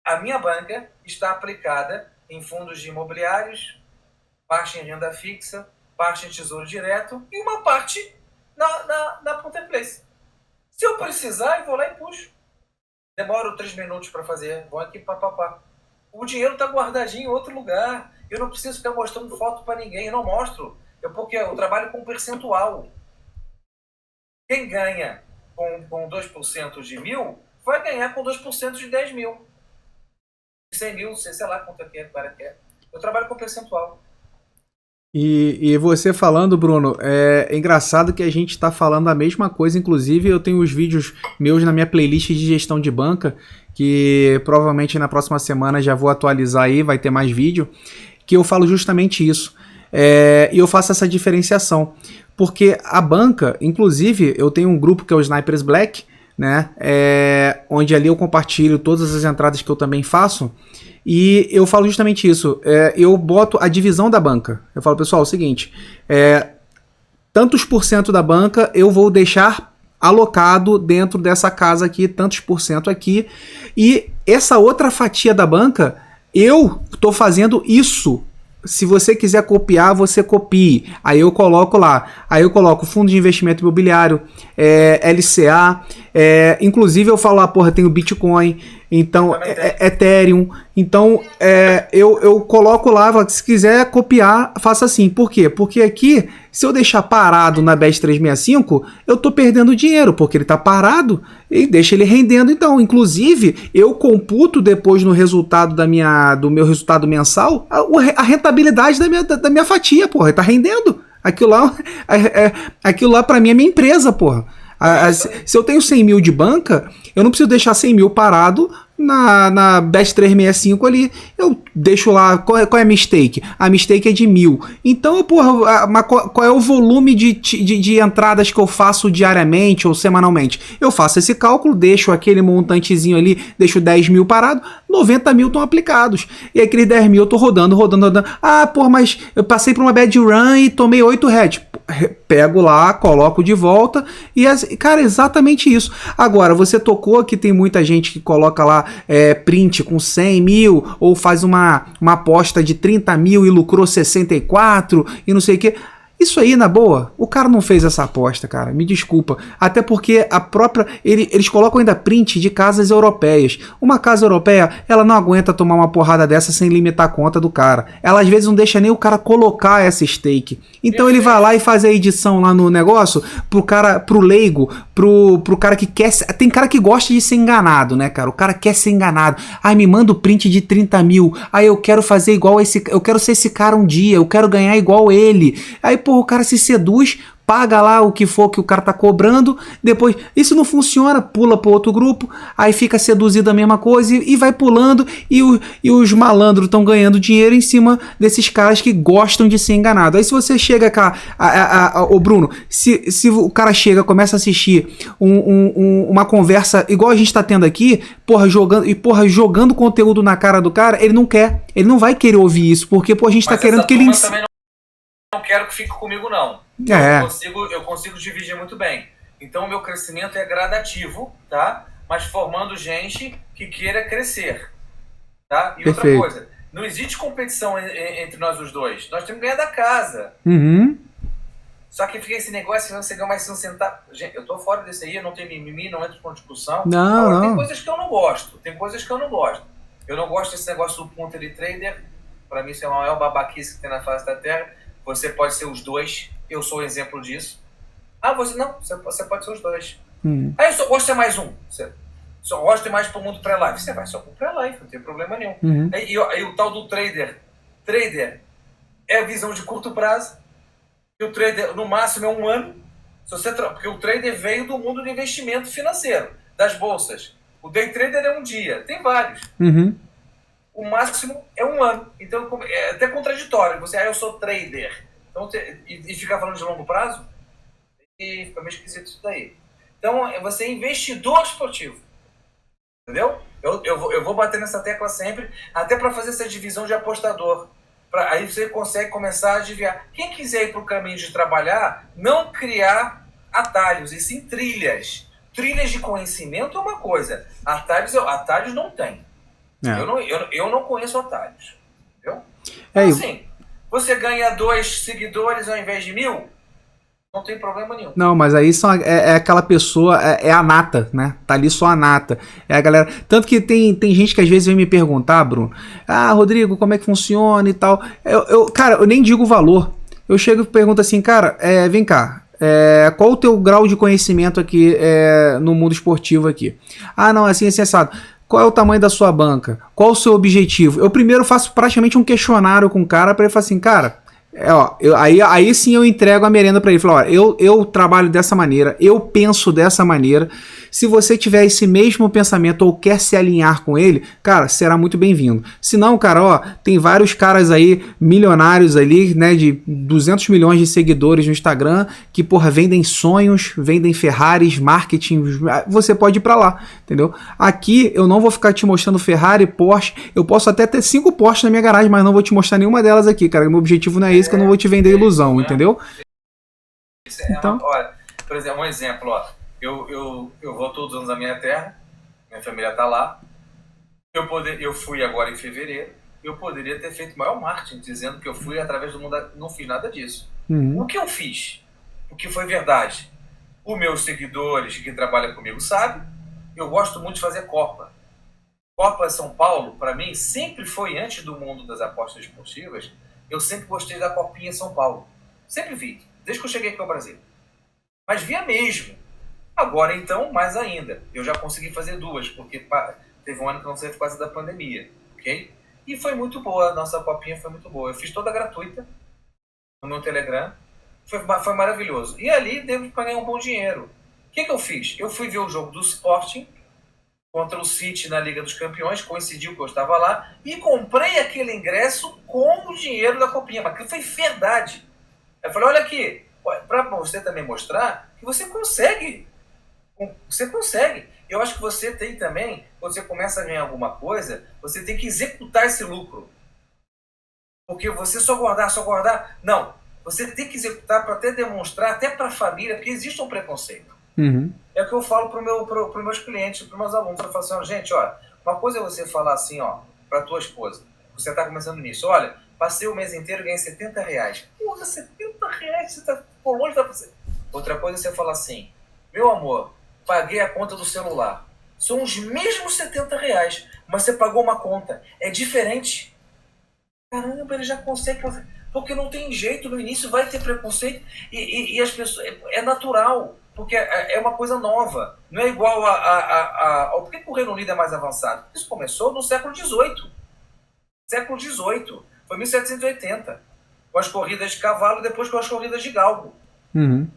A minha banca está aplicada em fundos de imobiliários, parte em renda fixa, parte em tesouro direto e uma parte na Ponte Place. Se eu precisar, eu vou lá e puxo. Demoro 3 minutos para fazer, vou aqui, papapá. O dinheiro está guardadinho em outro lugar. Eu não preciso ficar mostrando foto para ninguém, eu não mostro. Porque eu trabalho com percentual. Quem ganha com 2% de 1.000, vai ganhar com 2% de 10 mil. 100 mil, sei lá quanto é que é. Eu trabalho com percentual. E você falando, Bruno, é engraçado que a gente está falando a mesma coisa. Inclusive, eu tenho os vídeos meus na minha playlist de gestão de banca, que provavelmente na próxima semana já vou atualizar aí, vai ter mais vídeo, que eu falo justamente isso. E eu faço essa diferenciação, porque a banca, inclusive, eu tenho um grupo que é o Snipers Black, né, onde ali eu compartilho todas as entradas que eu também faço, e eu falo justamente isso. Eu boto a divisão da banca. Eu falo, pessoal, é o seguinte, tantos por cento da banca eu vou deixar alocado dentro dessa casa aqui, tantos por cento aqui, e essa outra fatia da banca, eu estou fazendo isso. Se você quiser copiar, você copie. Aí eu coloco lá. Aí eu coloco fundo de investimento imobiliário, LCA, inclusive eu falo lá, porra, tem o Bitcoin, então Ethereum. Então eu coloco lá, se quiser copiar, faça assim. Por quê? Porque aqui, se eu deixar parado na Bet365, eu tô perdendo dinheiro, porque ele tá parado e deixa ele rendendo. Então, inclusive, eu computo depois no resultado do meu resultado mensal a rentabilidade da minha fatia, porra, tá rendendo. Aquilo lá pra mim é minha empresa, porra. Se eu tenho 100 mil de banca, eu não preciso deixar 100 mil parado na Bet365 ali, eu deixo lá, qual é a mistake? A mistake é de 1.000. Então, porra, qual é o volume de entradas que eu faço diariamente ou semanalmente? Eu faço esse cálculo, deixo aquele montantezinho ali, deixo 10 mil parado, 90 mil estão aplicados. E aqueles 10 mil eu tô rodando. Ah, porra, mas eu passei por uma bad run e tomei 8 heads. Pego lá, coloco de volta e, cara, exatamente isso. Agora, você tocou que tem muita gente que coloca lá print com 100 mil ou faz uma aposta de 30 mil e lucrou 64 e não sei o que. Isso aí, na boa, o cara não fez essa aposta, cara, me desculpa. Até porque a própria... Eles colocam ainda print de casas europeias. Uma casa europeia, ela não aguenta tomar uma porrada dessa sem limitar a conta do cara. Ela às vezes não deixa nem o cara colocar essa stake. Então ele vai lá e faz a edição lá no negócio pro leigo, pro cara que quer... Tem cara que gosta de ser enganado, né, cara? O cara quer ser enganado. Ai, me manda o print de 30 mil. Aí eu quero fazer igual esse... Eu quero ser esse cara um dia. Eu quero ganhar igual ele. Aí, pô, o cara se seduz, paga lá o que for que o cara tá cobrando, depois isso não funciona, pula para outro grupo, aí fica seduzido a mesma coisa e vai pulando e os malandros estão ganhando dinheiro em cima desses caras que gostam de ser enganado. Aí se você chega cá, o Bruno, se o cara chega, começa a assistir uma conversa igual a gente tá tendo aqui, jogando conteúdo na cara do cara, ele não quer, ele não vai querer ouvir isso, porque a gente tá querendo que ele... Não quero que fique comigo, não. Eu consigo dividir muito bem. Então, o meu crescimento é gradativo, tá? Mas formando gente que queira crescer, tá? E Perfeito. Outra coisa, não existe competição entre nós os dois. Nós temos que ganhar da casa. Uhum. Só que fica esse negócio, você ganha mais 100 centavos. Gente, eu tô fora desse aí, eu não tenho mimimi, não entro com discussão. Não, Agora, não. tem coisas que eu não gosto. Eu não gosto desse negócio do ponto de trader. Pra mim, isso é a maior babaquice que tem na face da Terra. Você pode ser os dois, eu sou o exemplo disso. Ah, você pode ser os dois. Ah, eu só gosto de ser mais um. Você só gosto de ir mais pro mundo pré-live. Você vai só pro pré-live, não tem problema nenhum. Aí o tal do trader é a visão de curto prazo. E o trader, no máximo, é 1 ano. Porque o trader veio do mundo do investimento financeiro, das bolsas. O day trader é 1 dia, tem vários. O máximo é 1 ano. Então é até contraditório. Eu sou trader. Então, e ficar falando de longo prazo, e fica meio esquisito isso daí. Então, você é investidor esportivo. Entendeu? Eu vou bater nessa tecla sempre, até para fazer essa divisão de apostador. Aí você consegue começar a adivinhar. Quem quiser ir para o caminho de trabalhar, não criar atalhos, e sim trilhas. Trilhas de conhecimento é uma coisa. Atalhos não tem. Eu não conheço atalhos. Entendeu? Então, assim, você ganha 2 seguidores ao invés de 1.000, não tem problema nenhum. Não, mas aí é aquela pessoa, é a nata, né? Tá ali só a nata. É a galera. Tanto que tem gente que às vezes vem me perguntar, Bruno, Rodrigo, como é que funciona e tal. Cara, eu nem digo o valor. Eu chego e pergunto assim, cara, vem cá. Qual o teu grau de conhecimento aqui no mundo esportivo aqui? Não, assim, assado. Qual é o tamanho da sua banca? Qual o seu objetivo? Eu primeiro faço praticamente um questionário com o cara para ele falar assim, cara, aí sim eu entrego a merenda para ele. Falo, eu trabalho dessa maneira, eu penso dessa maneira. Se você tiver esse mesmo pensamento ou quer se alinhar com ele, cara, será muito bem-vindo. Se não, cara, tem vários caras aí, milionários ali, né, de 200 milhões de seguidores no Instagram, que, vendem sonhos, vendem Ferraris, marketing, você pode ir pra lá, entendeu? Aqui eu não vou ficar te mostrando Ferrari, Porsche, eu posso até ter 5 Porsche na minha garagem, mas não vou te mostrar nenhuma delas aqui, cara, meu objetivo não é esse, que eu não vou te vender ilusão, entendeu? Então, olha, por exemplo, um exemplo, eu vou todos os anos à minha terra, minha família está lá. Eu fui agora em fevereiro. Eu poderia ter feito maior marketing dizendo que eu fui através do mundo. Não fiz nada disso. O que eu fiz? O que foi verdade? Os meus seguidores que trabalham comigo sabem. Eu gosto muito de fazer Copa. Copa São Paulo, para mim, sempre foi, antes do mundo das apostas esportivas, eu sempre gostei da Copinha São Paulo. Sempre vi, desde que eu cheguei aqui ao Brasil. Mas via mesmo. Agora, então, mais ainda. Eu já consegui fazer 2, porque teve um ano que não sei por causa da pandemia, ok? E foi muito boa, a nossa copinha foi muito boa. Eu fiz toda gratuita no meu Telegram. Foi maravilhoso. E ali devo ganhar um bom dinheiro. O que eu fiz? Eu fui ver o jogo do Sporting contra o City na Liga dos Campeões, coincidiu que eu estava lá, e comprei aquele ingresso com o dinheiro da copinha, mas que foi verdade. Eu falei, olha aqui, para você também mostrar que você consegue. Você consegue. Eu acho que você tem também, quando você começa a ganhar alguma coisa, você tem que executar esse lucro. Porque você só guardar, não. Você tem que executar para até demonstrar, até para a família, porque existe um preconceito. Uhum. É o que eu falo para os meus clientes, para os meus alunos. Eu falo assim, gente, ó, uma coisa é você falar assim, ó, para tua esposa, você está começando nisso, olha, passei o mês inteiro e ganhei R$70. Porra, R$70, você está por longe da você. Outra coisa é você falar assim, meu amor, paguei a conta do celular. São os mesmos R$70, mas você pagou uma conta. É diferente. Caramba, ele já consegue fazer. Porque não tem jeito, no início vai ter preconceito e as pessoas. É natural, porque é uma coisa nova. Não é igual por que o Reino Unido é mais avançado? Isso começou no século XVIII. Século XVIII. Foi 1780. Com as corridas de cavalo e depois com as corridas de galgo. Uhum.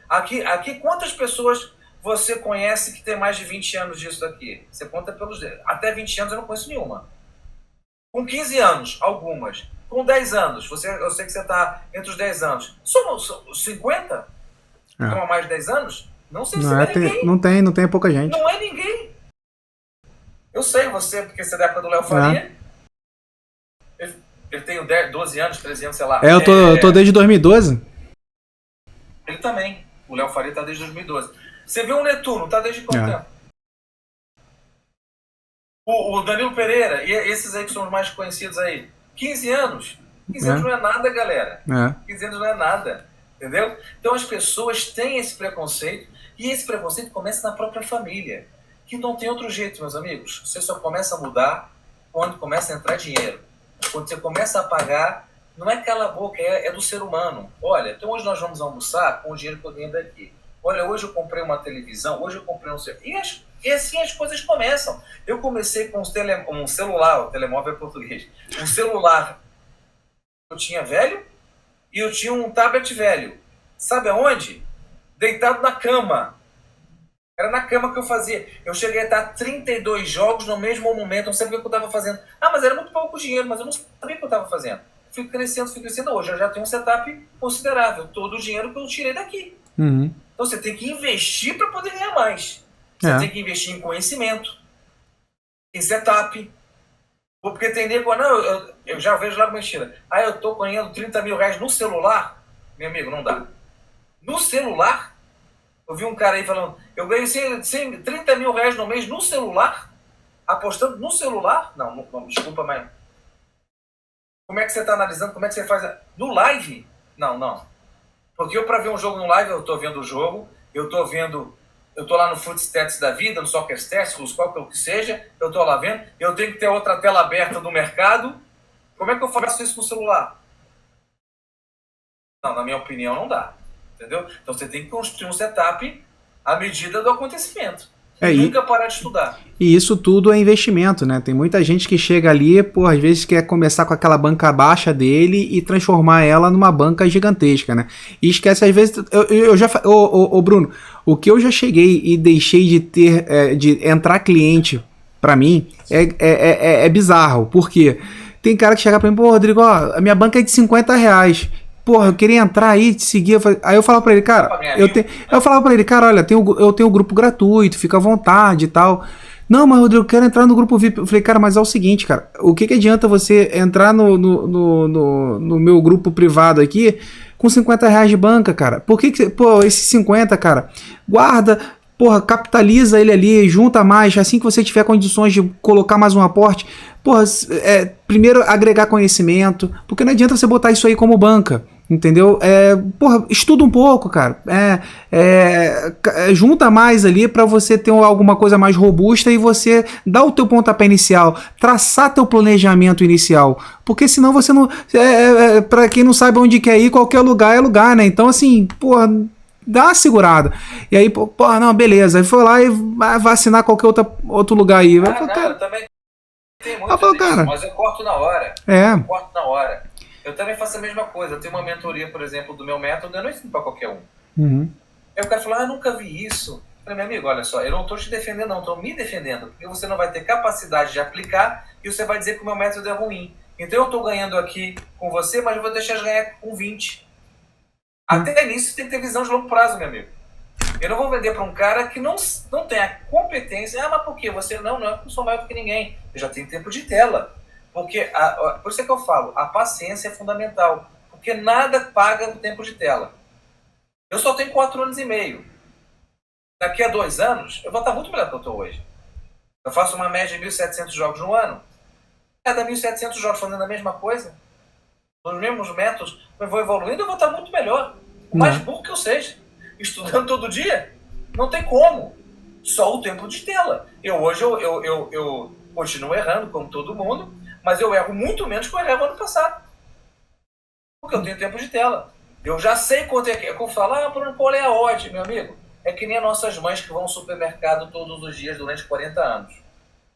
Aqui, quantas pessoas você conhece que tem mais de 20 anos disso daqui? Você conta pelos dedos. Até 20 anos eu não conheço nenhuma. Com 15 anos, algumas. Com 10 anos, eu sei que você está entre os 10 anos. Somos 50? Estão há mais de 10 anos? Não sei se é ninguém. Não tem pouca gente. Não é ninguém. Eu sei, porque você é da época do Léo Faria. Ele tem 12 anos, 13 anos, sei lá. Eu tô desde 2012. Ele também. O Léo Faria está desde 2012. Você viu o Netuno, está desde quanto tempo? O Danilo Pereira, e esses aí que são os mais conhecidos aí, 15 anos. 15 anos não é nada, galera. 15 anos não é nada. Entendeu? Então as pessoas têm esse preconceito, e esse preconceito começa na própria família. Que não tem outro jeito, meus amigos. Você só começa a mudar quando começa a entrar dinheiro. Quando você começa a pagar, não é cala a boca, é do ser humano. Olha, então hoje nós vamos almoçar com o dinheiro que eu ganhei daqui. Olha, hoje eu comprei uma televisão, hoje eu comprei um celular. E assim as coisas começam. Eu comecei com um celular, o telemóvel é português, um celular eu tinha velho e eu tinha um tablet velho. Sabe aonde? Deitado na cama. Era na cama que eu fazia. Eu cheguei a estar 32 jogos no mesmo momento, não sabia o que eu estava fazendo. Mas era muito pouco dinheiro, mas eu não sabia o que eu estava fazendo. Fui crescendo. Hoje eu já tenho um setup considerável. Todo o dinheiro que eu tirei daqui. Uhum. Então você tem que investir para poder ganhar mais. Você tem que investir em conhecimento, em setup. Porque tem nego, eu já vejo lá mentira. Eu tô ganhando R$30 mil no celular? Meu amigo, não dá. No celular? Eu vi um cara aí falando, eu ganhei 30 mil reais no mês no celular? Apostando no celular? Não, desculpa, mas... Como é que você está analisando? Como é que você faz? No live? Não. Porque para ver um jogo no live, eu estou vendo o jogo, eu estou lá no Footstats da vida, no Soccer Stats, qualquer que seja, eu estou lá vendo, eu tenho que ter outra tela aberta do mercado. Como é que eu faço isso no celular? Não, na minha opinião, não dá. Entendeu? Então você tem que construir um setup à medida do acontecimento. Nunca parar de estudar. E isso tudo é investimento, né? Tem muita gente que chega ali, às vezes quer começar com aquela banca baixa dele e transformar ela numa banca gigantesca, né? E esquece, às vezes, Bruno, o que eu já cheguei e deixei de ter, de entrar cliente pra mim, é bizarro. Por quê? Tem cara que chega pra mim, Rodrigo, a minha banca é de R$50. Eu queria entrar aí, te seguir. Aí eu falava pra ele, cara, olha, eu tenho um grupo gratuito, fica à vontade e tal. Não, mas Rodrigo, eu quero entrar no grupo VIP. Eu falei, cara, mas é o seguinte, cara, o que adianta você entrar no meu grupo privado aqui com R$50 de banca, cara? Por que esses 50, cara, guarda, capitaliza ele ali, junta mais, assim que você tiver condições de colocar mais um aporte, primeiro agregar conhecimento, porque não adianta você botar isso aí como banca. Entendeu? Estuda um pouco, cara. Junta mais ali para você ter alguma coisa mais robusta e você dar o teu pontapé inicial, traçar teu planejamento inicial. Porque senão você não. Para quem não sabe onde quer ir, qualquer lugar é lugar, né? Então, assim, dá uma segurada. E aí, não, beleza. Aí foi lá e vai vacinar qualquer outro lugar aí. Cara, eu também tenho muito disso, cara, mas eu corto na hora. Eu corto na hora. Eu também faço a mesma coisa. Eu tenho uma mentoria, por exemplo, do meu método, eu não ensino para qualquer um. Uhum. Aí o cara fala, eu nunca vi isso. Falei, meu amigo, olha só, eu não estou te defendendo, não, estou me defendendo, porque você não vai ter capacidade de aplicar e você vai dizer que o meu método é ruim. Então eu estou ganhando aqui com você, mas eu vou deixar de ganhar com 20. Até nisso tem que ter visão de longo prazo, meu amigo. Eu não vou vender para um cara que não tem a competência. Ah, mas por quê? Você não é porque eu sou maior do que ninguém. Eu já tenho tempo de tela. Porque, por isso é que eu falo, a paciência é fundamental. Porque nada paga o tempo de tela. Eu só tenho 4 anos e meio. Daqui a 2 anos, eu vou estar muito melhor do que eu estou hoje. Eu faço uma média de 1.700 jogos no ano. Cada 1.700 jogos fazendo a mesma coisa, nos mesmos métodos, eu vou evoluindo, eu vou estar muito melhor. O mais burro que eu seja. Estudando todo dia, não tem como. Só o tempo de tela. Hoje eu continuo errando, como todo mundo, mas eu erro muito menos que eu errava ano passado. Porque eu tenho tempo de tela. Eu já sei quanto é que... Eu falo, Bruno, qual é a odd, meu amigo? É que nem as nossas mães que vão ao supermercado todos os dias durante 40 anos.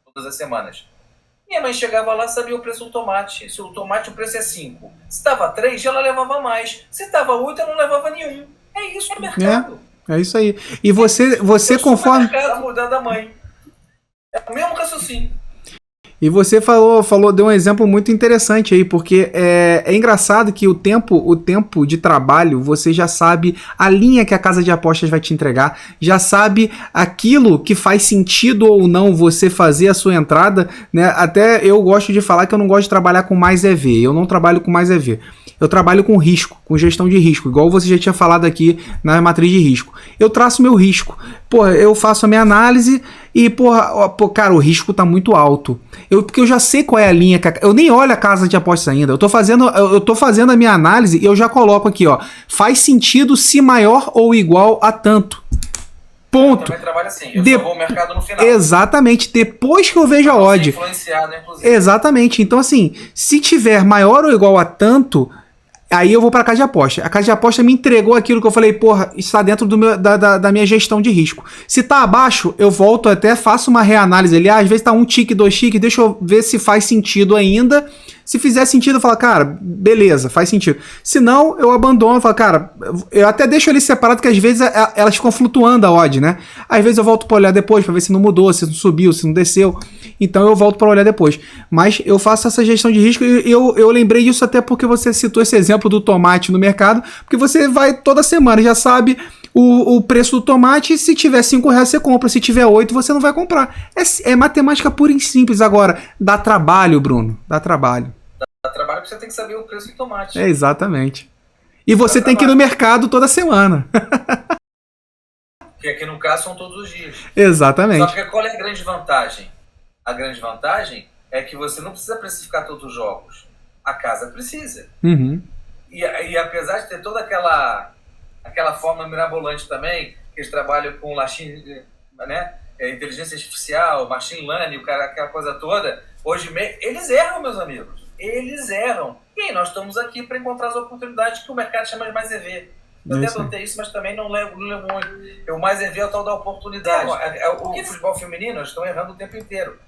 Todas as semanas. Minha mãe chegava lá e sabia o preço do tomate. Se o tomate o preço é 5. Se estava 3, ela levava mais. Se estava 8, ela não levava nenhum. É isso, é mercado. É isso aí. E você conforme... mercado mudar da mãe. É o mesmo raciocínio. E você deu um exemplo muito interessante aí, porque é engraçado que o tempo de trabalho, você já sabe a linha que a casa de apostas vai te entregar, já sabe aquilo que faz sentido ou não você fazer a sua entrada, né? Até eu gosto de falar que eu não gosto de trabalhar com mais EV, eu não trabalho com mais EV. Eu trabalho com risco, com gestão de risco, igual você já tinha falado aqui na matriz de risco. Eu traço meu risco. Porra, eu faço a minha análise e, cara, o risco tá muito alto. Porque eu já sei qual é a linha. Eu nem olho a casa de apostas ainda. Eu tô fazendo a minha análise e eu já coloco aqui, ó. Faz sentido se maior ou igual a tanto. Ponto. Eu também trabalho assim. Eu só vou ao mercado no final. Exatamente. Depois que eu vejo a odd. Influenciado, inclusive. Exatamente. Então, assim, se tiver maior ou igual a tanto, aí eu vou para a casa de aposta. A casa de aposta me entregou aquilo que eu falei, porra, está dentro da minha gestão de risco. Se tá abaixo, eu volto até, faço uma reanálise ali. Às vezes tá 1 tique, 2 tique, deixa eu ver se faz sentido ainda. Se fizer sentido, eu falo, cara, beleza, faz sentido. Se não, eu abandono, eu falo, cara, eu até deixo ele separado, que às vezes elas ficam flutuando a odd, né? Às vezes eu volto para olhar depois, para ver se não mudou, se não subiu, se não desceu. Então eu volto para olhar depois. Mas eu faço essa gestão de risco e eu lembrei disso até porque você citou esse exemplo do tomate no mercado, porque você vai toda semana, já sabe o preço do tomate, se tiver 5 reais você compra, se tiver 8 você não vai comprar. É matemática pura e simples. Agora, dá trabalho, Bruno, dá trabalho. Dá trabalho porque você tem que saber o preço do tomate. É, exatamente. E você tem que ir no mercado toda semana. Que aqui no caso são todos os dias. Exatamente. Só que qual é a grande vantagem? A grande vantagem é que você não precisa precificar todos os jogos. A casa precisa. Uhum. E apesar de ter toda aquela forma mirabolante também, que eles trabalham com né? Inteligência artificial, machine learning, aquela coisa toda, hoje eles erram, meus amigos. Eles erram. E aí, nós estamos aqui para encontrar as oportunidades que o mercado chama de mais EV. Eu até adotei isso, mas também não levo muito. O mais EV é o tal da oportunidade. O futebol feminino, eles estão errando o tempo inteiro.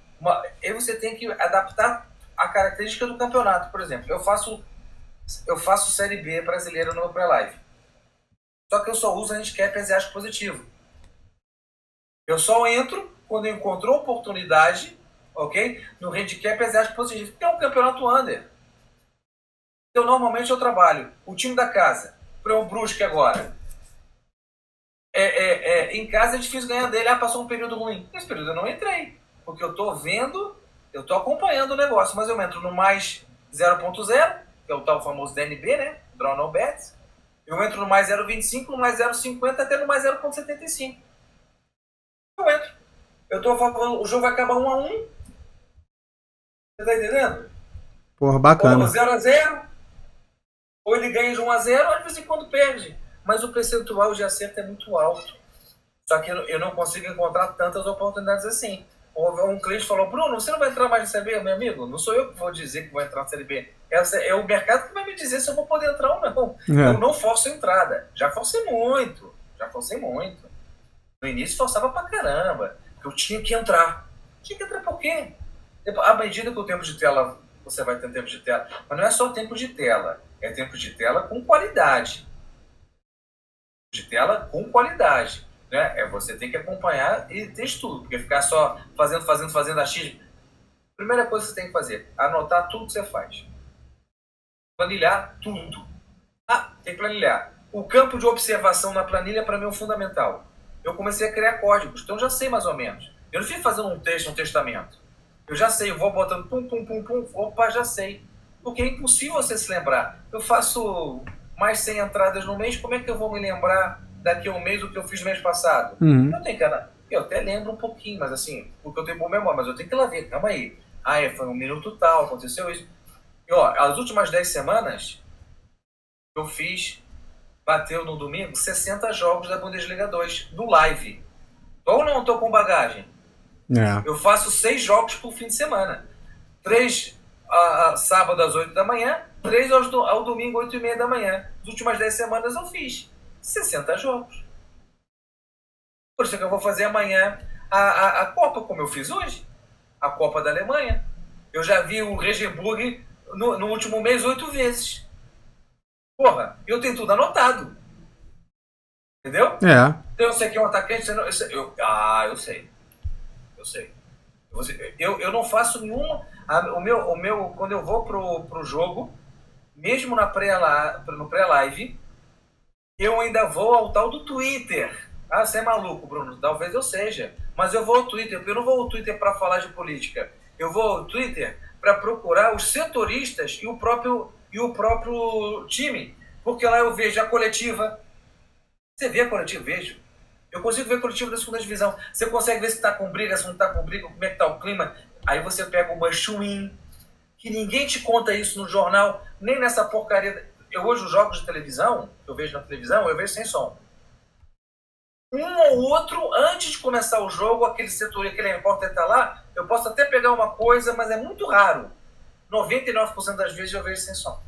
Aí você tem que adaptar a característica do campeonato. Por exemplo, eu faço Série B brasileira no pré-live. Só que eu só uso handicap asiático positivo. Eu só entro quando eu encontro oportunidade, ok? No handicap asiático positivo, que é um campeonato under. Então, normalmente eu trabalho o time da casa, para o Brusque agora. Em casa é difícil ganhar dele. Passou um período ruim. Nesse período eu não entrei, porque eu estou vendo, eu estou acompanhando o negócio, mas eu entro no mais 0.0, que é o tal famoso DNB, né? Draw No Bets. Eu entro no mais 0.25, no mais 0.50, até no mais 0.75. Eu entro. Eu estou falando, o jogo vai acabar 1-1. Você tá entendendo? Porra, bacana. Ou 0-0, ou ele ganha de 1-0, de vez em quando perde. Mas o percentual de acerto é muito alto. Só que eu não consigo encontrar tantas oportunidades assim. Um cliente falou, Bruno, você não vai entrar mais na Série B, meu amigo? Não sou eu que vou dizer que vou entrar na Série B. É o mercado que vai me dizer se eu vou poder entrar ou não. Eu não forço a entrada. Já forcei muito. No início forçava pra caramba. Eu tinha que entrar. Tinha que entrar por quê? À medida que o tempo de tela, você vai ter tempo de tela. Mas não é só tempo de tela. É tempo de tela com qualidade. De tela com qualidade. né? Você tem que acompanhar e ter estudo, porque ficar só fazendo achismo. Primeira coisa que você tem que fazer, anotar tudo que você faz. Planilhar tudo. Tem que planilhar. O campo de observação na planilha, para mim, é o fundamental. Eu comecei a criar códigos, então já sei mais ou menos. Eu não fico fazendo um texto, um testamento. Eu já sei, eu vou botando pum, pum, pum, pum, opa, já sei. Porque é impossível você se lembrar. Eu faço mais 100 entradas no mês, como é que eu vou me lembrar daqui a um mês do que eu fiz no mês passado? Eu tenho que... Eu até lembro um pouquinho, mas assim, porque eu tenho boa memória, mas eu tenho que ir lá ver, calma aí. Foi um minuto tal, aconteceu isso. E as últimas 10 semanas, eu bateu no domingo 60 jogos da Bundesliga 2, no live. Tô ou não tô com bagagem? Eu faço 6 jogos por fim de semana. 3 sábado às 8 da manhã, 3 ao domingo 8 e meia da manhã. As últimas 10 semanas eu fiz 60 jogos. Por isso que eu vou fazer amanhã a Copa, como eu fiz hoje. A Copa da Alemanha. Eu já vi o Regenburg no último mês 8 vezes. Porra, eu tenho tudo anotado. Entendeu? Então eu sei que é um atacante. Eu sei. Eu não faço nenhuma. Quando eu vou pro jogo, mesmo no pré-live, eu ainda vou ao tal do Twitter. Você é maluco, Bruno? Talvez eu seja. Mas eu vou ao Twitter. Eu não vou ao Twitter para falar de política. Eu vou ao Twitter para procurar os setoristas e o próprio time. Porque lá eu vejo a coletiva. Você vê a coletiva? Vejo. Eu consigo ver a coletiva da segunda divisão. Você consegue ver se está com briga, se não está com briga, como é que está o clima. Aí você pega o Manchuin, que ninguém te conta isso no jornal, nem nessa porcaria. Hoje os jogos de televisão, eu vejo na televisão, eu vejo sem som. Um ou outro, antes de começar o jogo, aquele setor, aquele repórter está lá, eu posso até pegar uma coisa, mas é muito raro. 99% das vezes eu vejo sem som.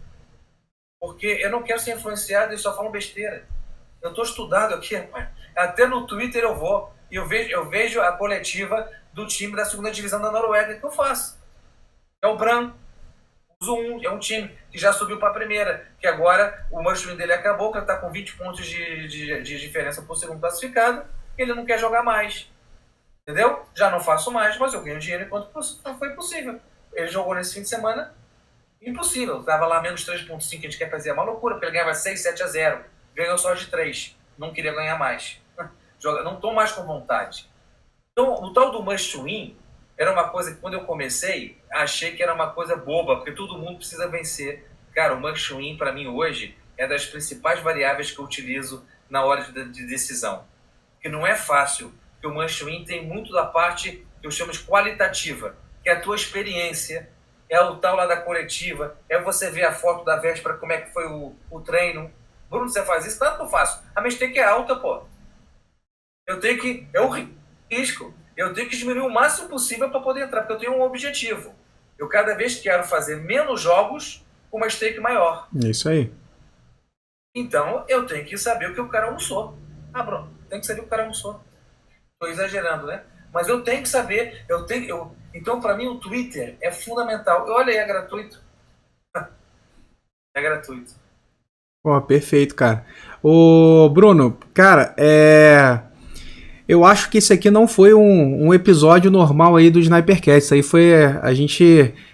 Porque eu não quero ser influenciado e só falo besteira. Eu estou estudado aqui, rapaz. Até no Twitter eu vou e eu vejo a coletiva do time da segunda divisão da Noruega que eu faço. É o Brann. É um time que já subiu para a primeira, que agora o manchester dele acabou, que ele está com 20 pontos de diferença por segundo classificado, ele não quer jogar mais. Entendeu? Já não faço mais, mas eu ganho dinheiro enquanto foi possível. Ele jogou nesse fim de semana, impossível. Estava lá menos 3,5, a gente quer fazer uma loucura, porque ele ganhava 6, 7-0. Ganhou só de 3. Não queria ganhar mais. Não estou mais com vontade. Então, o tal do must win era uma coisa que, quando eu comecei, achei que era uma coisa boba, porque todo mundo precisa vencer. Cara, o must win, para mim, hoje, é das principais variáveis que eu utilizo na hora de decisão. Porque não é fácil, porque o must win tem muito da parte que eu chamo de qualitativa, que é a tua experiência, é o tal lá da coletiva, é você ver a foto da véspera, como é que foi o treino. Bruno, você faz isso? Claro que eu faço. A minha stake é alta, pô. É um risco. Eu tenho que diminuir o máximo possível para poder entrar, porque eu tenho um objetivo. Eu cada vez quero fazer menos jogos com uma stake maior. Isso aí. Então, eu tenho que saber o que o cara almoçou. Bruno, tem que saber o que o cara almoçou. Estou exagerando, né? Mas eu tenho que saber. Então, para mim, o Twitter é fundamental. Olha aí, é gratuito. É gratuito. Perfeito, cara. Ô, Bruno, cara, eu acho que isso aqui não foi um episódio normal aí do Snipercast. Isso aí foi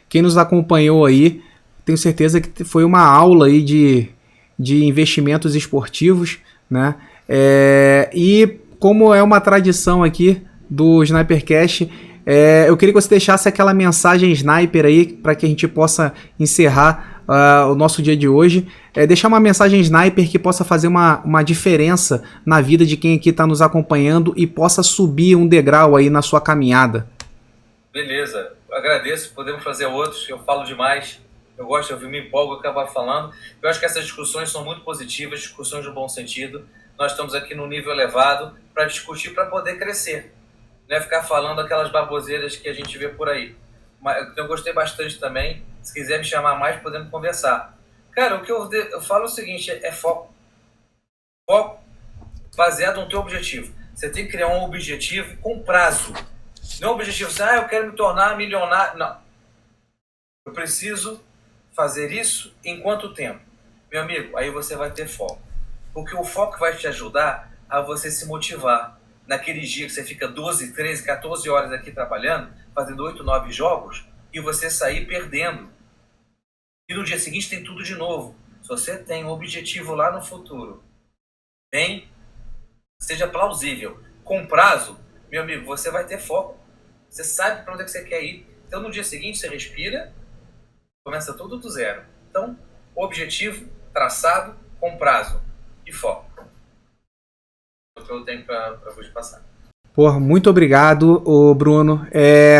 quem nos acompanhou aí, tenho certeza que foi uma aula aí de investimentos esportivos, né? E como é uma tradição aqui do Snipercast, eu queria que você deixasse aquela mensagem sniper aí para que a gente possa encerrar o nosso dia de hoje, deixar uma mensagem sniper que possa fazer uma diferença na vida de quem aqui está nos acompanhando e possa subir um degrau aí na sua caminhada. Beleza, agradeço, podemos fazer outros, eu falo demais, eu gosto de ouvir, me empolgo, acabar falando. Eu acho que essas discussões são muito positivas, discussões de bom sentido. Nós estamos aqui num nível elevado para discutir, para poder crescer, não é ficar falando aquelas baboseiras que a gente vê por aí. Mas eu gostei bastante também. Se quiser me chamar mais, podemos conversar. Cara, o que eu falo é o seguinte, é foco. Foco baseado no teu objetivo. Você tem que criar um objetivo com prazo. Não é um objetivo assim, eu quero me tornar milionário. Não. Eu preciso fazer isso em quanto tempo? Meu amigo, aí você vai ter foco. Porque o foco vai te ajudar a você se motivar. naquele dia que você fica 12, 13, 14 horas aqui trabalhando, fazendo 8, 9 jogos, e você sair perdendo. E no dia seguinte tem tudo de novo. Se você tem um objetivo lá no futuro, seja plausível, com prazo, meu amigo, você vai ter foco. Você sabe para onde é que você quer ir. Então no dia seguinte você respira, começa tudo do zero. Então, objetivo, traçado, com prazo e foco. É o que eu tenho para hoje passar. Porra, muito obrigado, ô Bruno.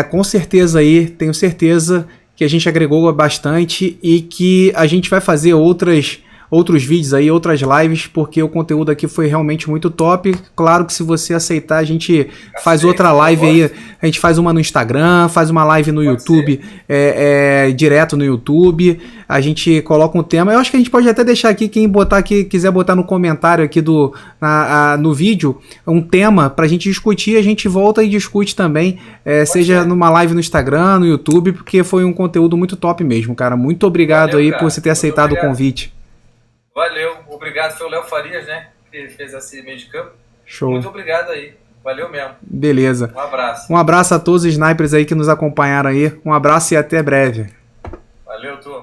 Com certeza aí, tenho certeza que a gente agregou bastante e que a gente vai fazer outros vídeos aí, outras lives, porque o conteúdo aqui foi realmente muito top. Claro que se você aceitar, a gente faz outra live aí, a gente faz uma no Instagram, faz uma live no YouTube, direto no YouTube, a gente coloca um tema. Eu acho que a gente pode até deixar aqui, quem botar aqui, quiser botar no comentário aqui no vídeo, um tema pra gente discutir, a gente volta e discute também, seja numa live no Instagram, no YouTube, porque foi um conteúdo muito top mesmo, cara. Muito obrigado aí por você ter aceitado o convite. Valeu, obrigado. Foi o Léo Farias, né, que fez esse meio de campo. Show. Muito obrigado aí. Valeu mesmo. Beleza. Um abraço. Um abraço a todos os snipers aí que nos acompanharam aí. Um abraço e até breve. Valeu, turma.